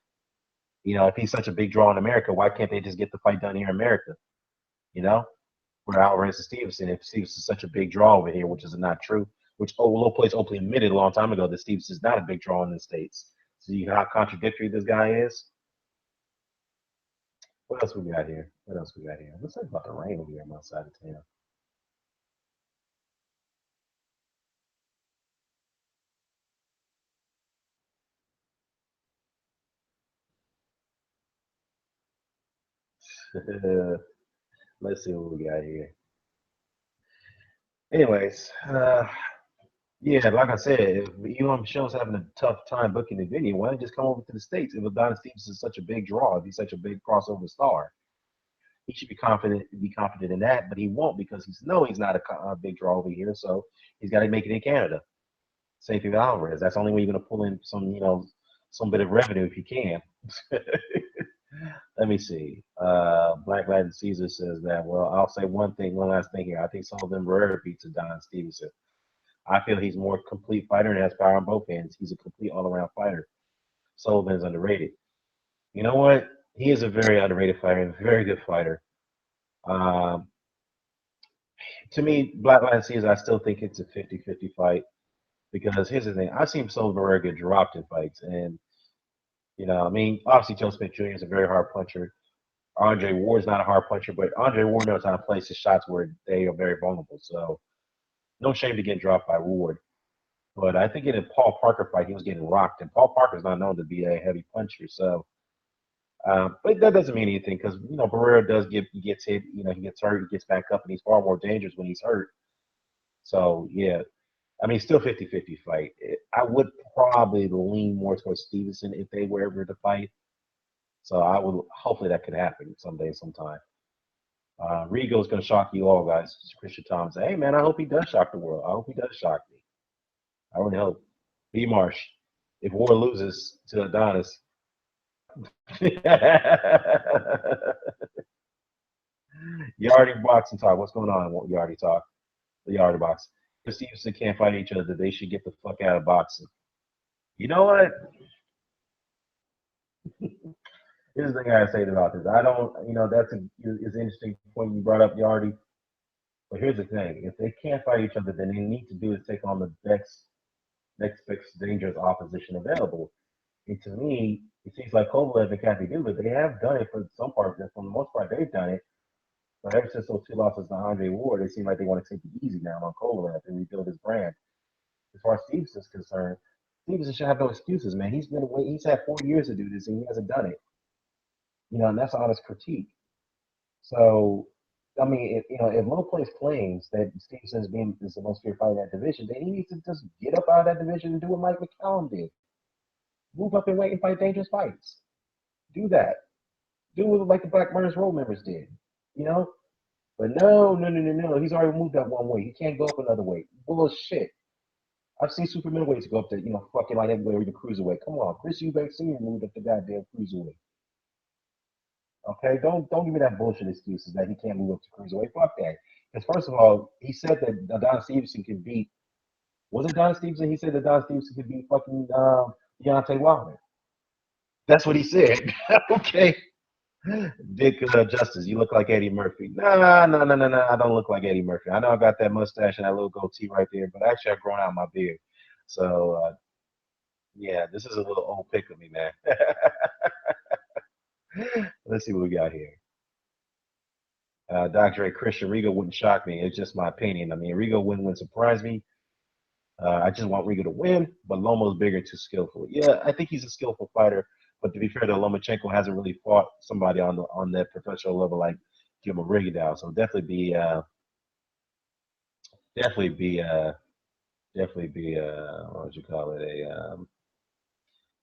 If he's such a big draw in America, why can't they just get the fight done here in America? You know? For Alvarez and Stevenson, if Stevenson's such a big draw over here, which is not true, which LowPlace openly admitted a long time ago that Stevenson's not a big draw in the States. So you know how contradictory this guy is? What else we got here? Let's talk about the rain over here on my side of town. Let's see what we got here. Anyways, yeah, like I said, if Elon Michelle's having a tough time booking the video, why don't you just come over to the States? If Adonis Stevenson is such a big draw, if he's such a big crossover star, he should be confident in that, but he won't because he's not a big draw over here, so he's got to make it in Canada. Same thing with Alvarez. That's the only way you're going to pull in some bit of revenue if you can. Let me see. Black Latin Caesar says that. Well, I'll say one last thing here. I think Sullivan Barrera beats Adonis Stevenson. I feel he's more complete fighter and has power on both ends. He's a complete all-around fighter. Sullivan's underrated. You know what? He is a very underrated fighter and a very good fighter. Um, to me, Black Lion sees, I still think it's a 50-50 fight because here's the thing. I've seen Sullivan Barrera get dropped in fights. And, I mean, obviously, Joe Smith Jr. is a very hard puncher. Andre Ward's not a hard puncher, but Andre Ward knows how to place his shots where they are very vulnerable. So, no shame to get dropped by Ward. But I think in a Paul Parker fight, he was getting rocked. And Paul Parker's not known to be a heavy puncher. So, but that doesn't mean anything because Barrera he gets hit, he gets hurt, he gets back up, and he's far more dangerous when he's hurt. So yeah, I mean, still 50-50 fight. I would probably lean more towards Stevenson if they were ever to fight. So I would hopefully that could happen someday, sometime. Rigo's gonna shock you all, guys. Christian Thomas. Hey man, I hope he does shock the world. I hope he does shock me. I really hope. B Marsh, if War loses to Adonis. Yardy boxing talk. What's going on? Yardy talk. The Yardy box. If Stevenson can't fight each other, they should get the fuck out of boxing. You know what? Here's the thing I gotta say about this. I don't. That's is an interesting point you brought up, Yardy. But here's the thing: if they can't fight each other, then they need to do is take on the next best dangerous opposition available. And to me, it seems like Kovalev and Kathy do, but they have done it for some part. For the most part, they've done it. But ever since those two losses to Andre Ward, it seems like they want to take it easy now on Kovalev and rebuild his brand. As far as Stevenson's concerned, Stevenson should have no excuses, man. He's been away. He's had 4 years to do this, and he hasn't done it. And that's honest critique. So, I mean, if LowPlace claims that Stevenson is the most feared fighter in that division, then he needs to just get up out of that division and do what Mike McCallum did. Move up and wait and fight dangerous fights. Do that. Do it like the Black Murders Road members did. But no. He's already moved up one weight. He can't go up another weight. Bullshit. I've seen super middleweights go up to, fucking like heavyweight or even cruiserweight. Come on. Chris Eubank Sr. moved up to goddamn cruiserweight. Okay? Don't give me that bullshit excuses that he can't move up to cruiserweight. Fuck that. Because first of all, he said that Adonis Stevenson can beat, was it Adonis Stevenson? He said that Adonis Stevenson could beat fucking Deontay Wilder. That's what he said. Okay. Dick Justice, you look like Eddie Murphy. No. I don't look like Eddie Murphy. I know I got that mustache and that little goatee right there, but actually I've grown out my beard. So, yeah, this is a little old pick of me, man. Let's see what we got here. Dr. Christian Rigo wouldn't shock me. It's just my opinion. I mean, Rigo wouldn't surprise me. I just want Rigo to win, but Lomo's bigger and too skillful. Yeah, I think he's a skillful fighter. But to be fair, Lomachenko hasn't really fought somebody on that professional level like Gilbert Rigondeaux. So definitely be what would you call it, a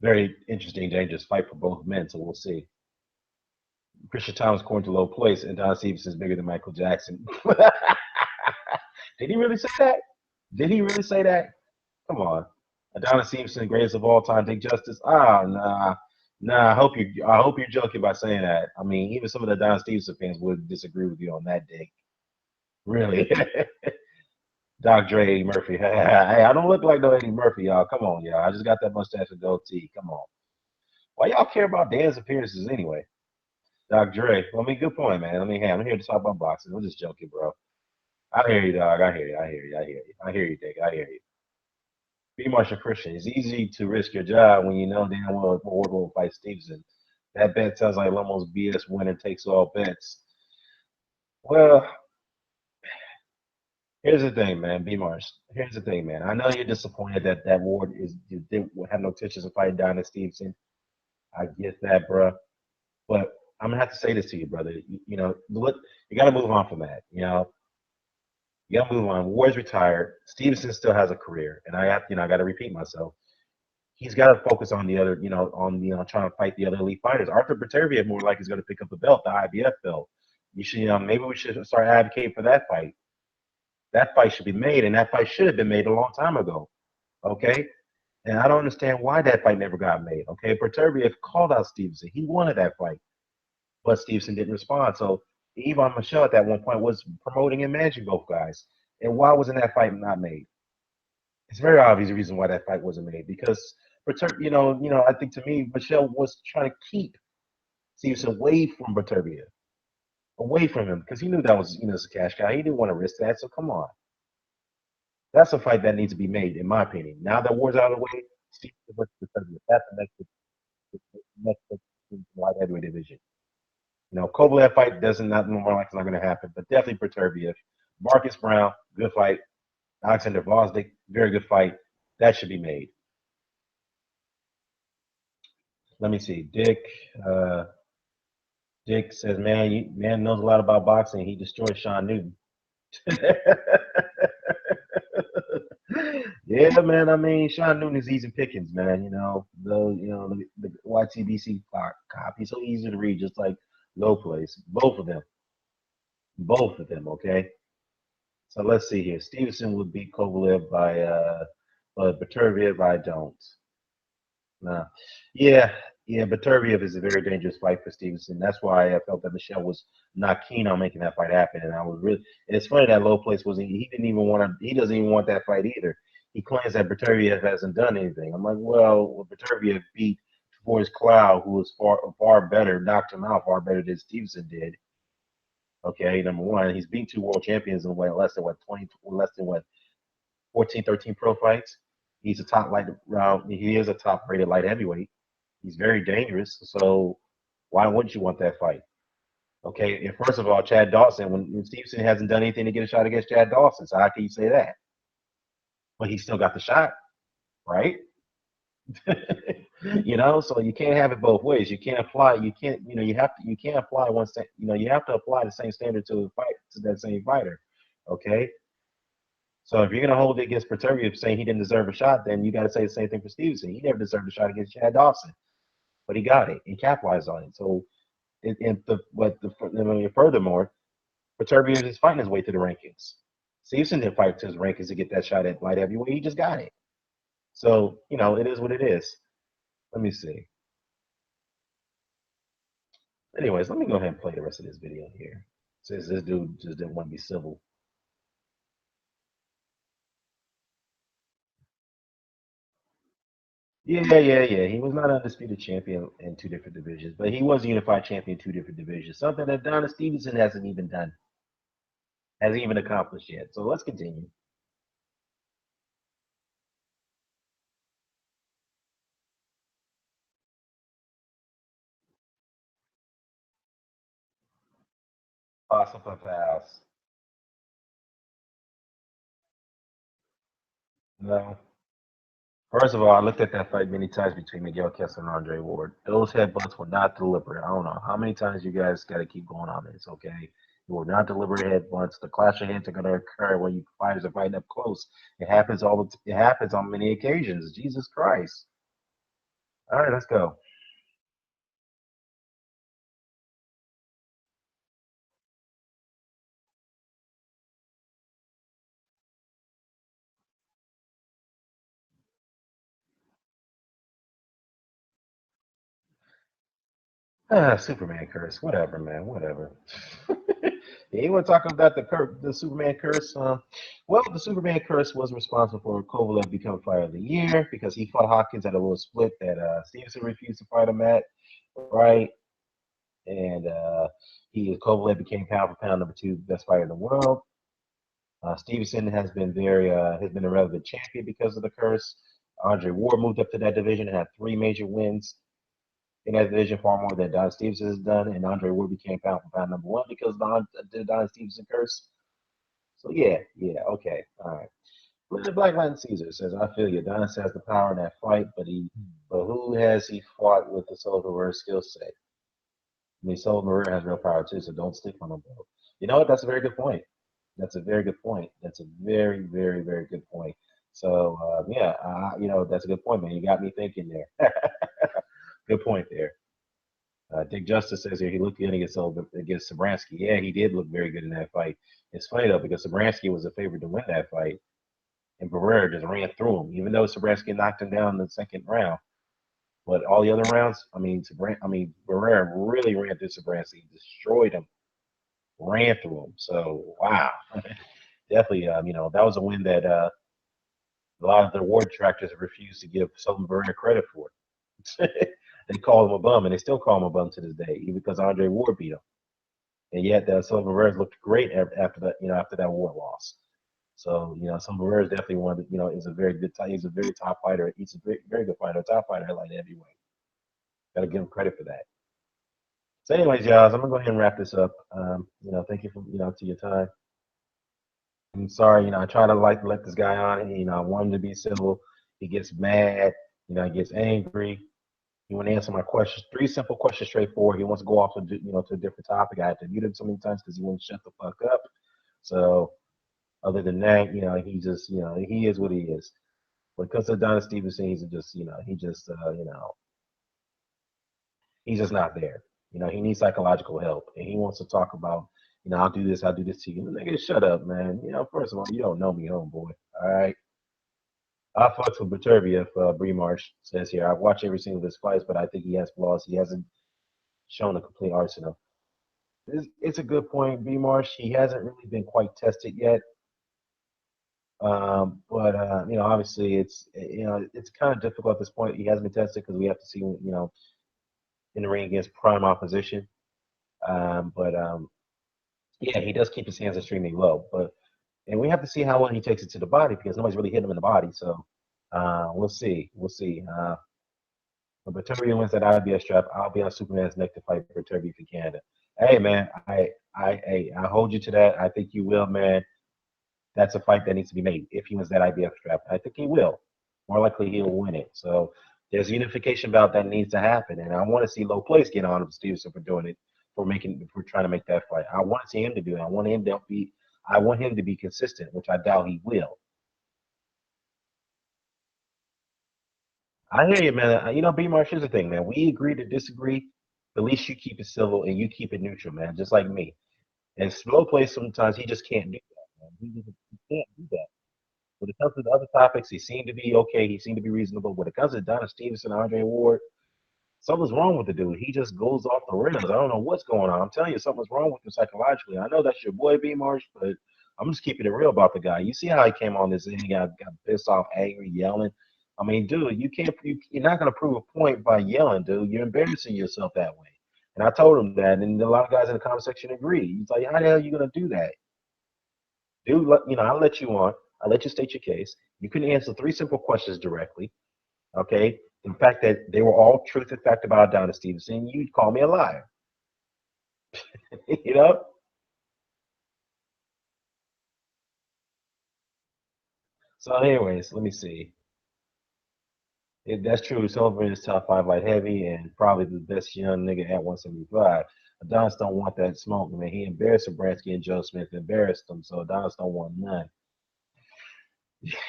very interesting, dangerous fight for both men. So we'll see. Christian Thomas according to LowPlace, and Don Stevenson is bigger than Michael Jackson. Did he really say that? Did he really say that? Come on. Adonis Stevenson, greatest of all time, Dick Justice. Nah. I hope you're joking by saying that. I mean, even some of the Don Stevenson fans would disagree with you on that, Dick. Really. Doc Dre, Eddie Murphy. Hey, I don't look like no Eddie Murphy, y'all. Come on, y'all. I just got that mustache and goatee. Come on. Why y'all care about Dan's appearances anyway? Doc Dre. Well, I mean, good point, man. I mean, hey, I'm here to talk about boxing. I'm just joking, bro. I hear you, dog. I hear you, Dick. I hear you. Be Marshall Christian. It's easy to risk your job when you know damn well Ward will fight Stevenson. That bet sounds like Lomo's BS winner takes all bets. Well, here's the thing, man. B Marsh. Here's the thing, man. I know you're disappointed that Ward didn't have no intentions of fighting Adonis Stevenson. I get that, bro. But I'm gonna have to say this to you, brother. Look, you gotta move on from that. You gotta move on. Ward's retired. Stevenson still has a career, and I got to repeat myself. He's got to focus on the other, trying to fight the other elite fighters. Arthur Beterbiev more likely is going to pick up the belt, the IBF belt. You should, maybe we should start advocating for that fight. That fight should be made, and that fight should have been made a long time ago. Okay, and I don't understand why that fight never got made. Okay, Beterbiev called out Stevenson. He wanted that fight, but Stevenson didn't respond. So Yvonne Michelle at that one point was promoting and managing both guys. And why wasn't that fight not made? It's very obvious the reason why that fight wasn't made because I think to me Michelle was trying to keep Stevenson away from Beterbiev, away from him because he knew that was it's a cash cow. He didn't want to risk that. So come on, that's a fight that needs to be made, in my opinion. Now that war's out of the way, Stevenson versus Beterbiev. That's the next light heavyweight division. Kovalev fight doesn't not more like it's not going to happen, but definitely Beterbiev. Marcus Brown, good fight. Alexander Vosnik, very good fight. That should be made. Let me see. Uh, Dick says, man knows a lot about boxing. He destroyed Sean Newton. Yeah, man. I mean, Sean Newton is easy pickings, man. The YTBC cop. He's so easy to read, just like LowPlace. Both of them. Okay. So let's see here. Stevenson would beat Kovalev but Beterbiev I don't. No. Yeah, yeah, but Beterbiev is a very dangerous fight for Stevenson. That's why I felt that Michelle was not keen on making that fight happen. And I was really. And it's funny that LowPlace wasn't. He didn't even want to. He doesn't even want that fight either. He claims that Beterbiev hasn't done anything. I'm like, well, Beterbiev beat Forrest Cloud, who was far better, knocked him out far better than Stevenson did. Okay, number one, he's beat two world champions in less than 20, less than 14, 13 pro fights. He's a top light round. He is a top rated light heavyweight. He's very dangerous. So why wouldn't you want that fight? Okay, and first of all, Chad Dawson, when Stevenson hasn't done anything to get a shot against Chad Dawson, so how can you say that? But he still got the shot, right? So you can't have it both ways. You can't apply. You can't. You can't apply one. You have to apply the same standard to the fight to that same fighter. Okay. So if you're gonna hold it against Pretorius saying he didn't deserve a shot, then you got to say the same thing for Stevenson. He never deserved a shot against Chad Dawson, but he got it and capitalized on it. So, furthermore, Pretorius is fighting his way to the rankings. Stevenson didn't fight to his rankings to get that shot at light heavyweight. He just got it. So it is what it is. Let me see. Anyways, let me go ahead and play the rest of this video here. Since this dude just didn't want to be civil. Yeah. He was not an undisputed champion in two different divisions, but he was a unified champion in two different divisions. Something that Adonis Stevenson hasn't even done, hasn't even accomplished yet. So let's continue. Awesome house. No. First of all, I looked at that fight many times between Miguel Kessler and Andre Ward. Those headbutts were not deliberate. I don't know how many times you guys got to keep going on this, okay? They were not deliberate headbutts. The clash of heads are going to occur when you fighters are fighting up close. It happens on many occasions. Jesus Christ! All right, let's go. Superman curse. Whatever, man. Whatever. You want to talk about the Superman curse? Well, the Superman curse was responsible for Kovalev becoming Fighter of the Year because he fought Hopkins at a little split that Stevenson refused to fight him at, right? And Kovalev became pound for pound number two best fighter in the world. Stevenson has been a relevant champion because of the curse. Andre Ward moved up to that division and had three major wins in that division, far more than Don Stevenson has done, and Andre Ward became pound for pound number one because of the Don Stevenson curse. So yeah, okay, all right. Look at Black Latin Caesar says, I feel you. Adonis has the power in that fight, but who has he fought with the Soul Career skill set? I mean, Soul Career has real power too, so don't stick on him, bro. You know what? That's a very good point. That's a very good point. That's a very, very, very good point. So yeah, that's a good point, man. You got me thinking there. Good point there. Dick Justice says here he looked good against Sabransky. Yeah, he did look very good in that fight. It's funny though because Sabransky was a favorite to win that fight, and Barrera just ran through him, even though Sabransky knocked him down in the second round. But all the other rounds, Barrera really ran through Sabransky, destroyed him, ran through him. So wow, definitely, that was a win that a lot of the award detractors have refused to give Sullivan Barrera credit for it. They call him a bum, and they still call him a bum to this day, even because Andre Ward beat him. And yet, Sullivan Barrera looked great after that, after that Ward loss. So, Sullivan Barrera is definitely one that, is a very good, he's a very top fighter. He's a very, very good fighter, top fighter at light heavyweight. Got to give him credit for that. So, anyways, y'all, so I'm gonna go ahead and wrap this up. Thank you for, to your time. I'm sorry, I try to let this guy on. I want him to be civil. He gets mad. He gets angry. He want to answer my questions. 3 simple questions, straightforward. He wants to go off to to a different topic. I had to mute him so many times because he wouldn't shut the fuck up. So other than that, he just, he is what he is. When it comes to Adonis Stevenson, he's just, he's just not there. He needs psychological help, and he wants to talk about, I'll do this to you. Nigga, shut up, man. First of all, you don't know me, homeboy. All right. I fucks with Beterbiev, Bree Marsh says here. I've watched every single of his fights, but I think he has flaws. He hasn't shown a complete arsenal. It's a good point, B. Marsh. He hasn't really been quite tested yet. But obviously it's kind of difficult at this point. He hasn't been tested because we have to see in the ring against prime opposition. Yeah, he does keep his hands extremely low. And we have to see how well he takes it to the body because nobody's really hitting him in the body. So we'll see. We'll see. When Beterbiev wins that IBS strap, I'll be on Superman's neck to fight Beterbiev in Canada. Hey man, I hold you to that. I think you will, man. That's a fight that needs to be made if he wins that IBF strap. I think he will. More likely he'll win it. So there's a unification bout that needs to happen, and I want to see LowPlace get on Stevenson for doing it, for trying to make that fight. I want to see him to do it. I want him to be consistent, which I doubt he will. I hear you, man. B. Marsh is the thing, man. We agree to disagree. At least you keep it civil and you keep it neutral, man. Just like me. And LowPlace sometimes he just can't do that, man. He can't do that. When it comes to the other topics, he seemed to be okay. He seemed to be reasonable. When it comes to Adonis Stevenson, Andre Ward, something's wrong with the dude. He just goes off the rails. I don't know what's going on. I'm telling you, something's wrong with him psychologically. I know that's your boy, B. Marsh, but I'm just keeping it real about the guy. You see how he came on this and he got pissed off, angry, yelling. I mean, dude, you're not gonna prove a point by yelling, dude. You're embarrassing yourself that way. And I told him that, and a lot of guys in the comment section agree. He's like, how the hell are you gonna do that? Dude, I'll let you on. I'll let you state your case. You can answer 3 simple questions directly. Okay. The fact that they were all truth and fact about Adonis Stevenson, you'd call me a liar. you know? So, anyways, let me see. If that's true, Sullivan is top 5 light heavy and probably the best young nigga at 175. Adonis don't want that smoke, man. He embarrassed Bransky and Joe Smith, embarrassed them, so Adonis don't want none.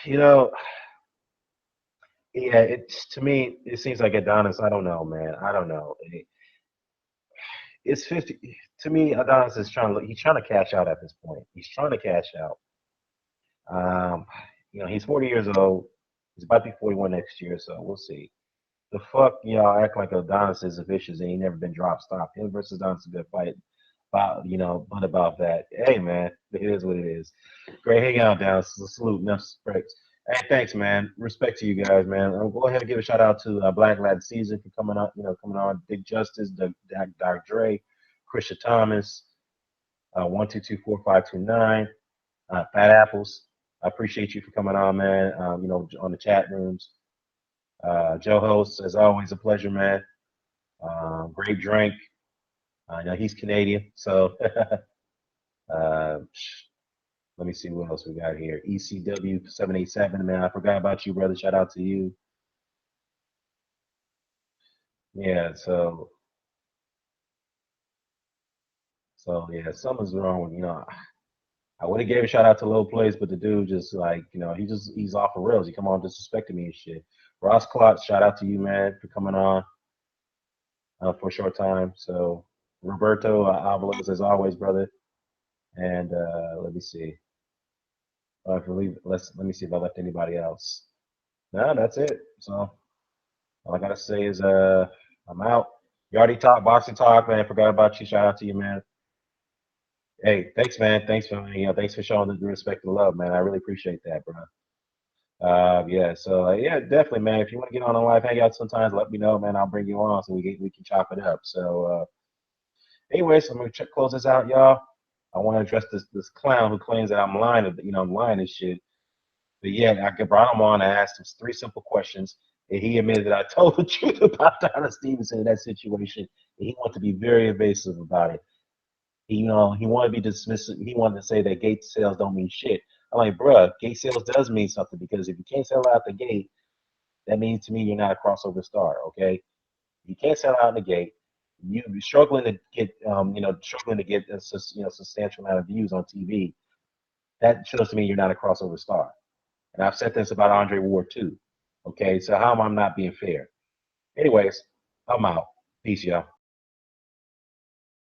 You know, yeah, it's to me, it seems like Adonis. I don't know, man. I don't know. It's 50 to me. Adonis is he's trying to cash out at this point. He's trying to cash out. Um, he's 40 years old. He's about to be 41 next year, so we'll see. The fuck y'all act like Adonis is vicious and he never been drop stopped. Him versus Adonis is a good fight. But about that. Hey man, it is what it is. Great hanging out, down. Salute, enough respect. Hey, thanks, man. Respect to you guys, man. I'll go ahead and give a shout out to Black Lad Season for coming on. Coming on. Big Justice, Dr. Dre, Christian Thomas, 1224529, Fat Apples. I appreciate you for coming on, man. On the chat rooms. Joe Host, as always, a pleasure, man. Great drink. He's Canadian, so let me see what else we got here. ECW 787, man. I forgot about you, brother. Shout out to you. Yeah, so yeah, something's wrong with I would have gave a shout out to LowPlace, but the dude just he's off the rails. He come on disrespecting me and shit. Ross Klotz, shout out to you, man, for coming on for a short time. So Roberto Avalos, as always, brother. And let me see. Let me see if I left anybody else. No, that's it. So all I gotta say is I'm out. You already talked boxing talk, man. Forgot about you. Shout out to you, man. Hey, thanks, man. Thanks for showing the respect and love, man. I really appreciate that, bro. Yeah, so yeah, definitely, man. If you want to get on a live hangout sometimes, let me know, man. I'll bring you on so we can chop it up. So, anyways, I'm gonna close this out, y'all. I want to address this clown who claims that I'm lying, I'm lying and shit. But yeah, I brought him on and asked him three simple questions, and he admitted that I told the truth about Donna Stevenson in that situation. And he wanted to be very evasive about it. He wanted to be dismissive. He wanted to say that gate sales don't mean shit. I'm like, bruh, gate sales does mean something because if you can't sell out the gate, that means to me you're not a crossover star. Okay, you can't sell out in the gate. You're struggling to get, struggling to get a substantial amount of views on TV. That shows to me you're not a crossover star. And I've said this about Andre Ward too. Okay, so how am I not being fair? Anyways, I'm out. Peace, y'all.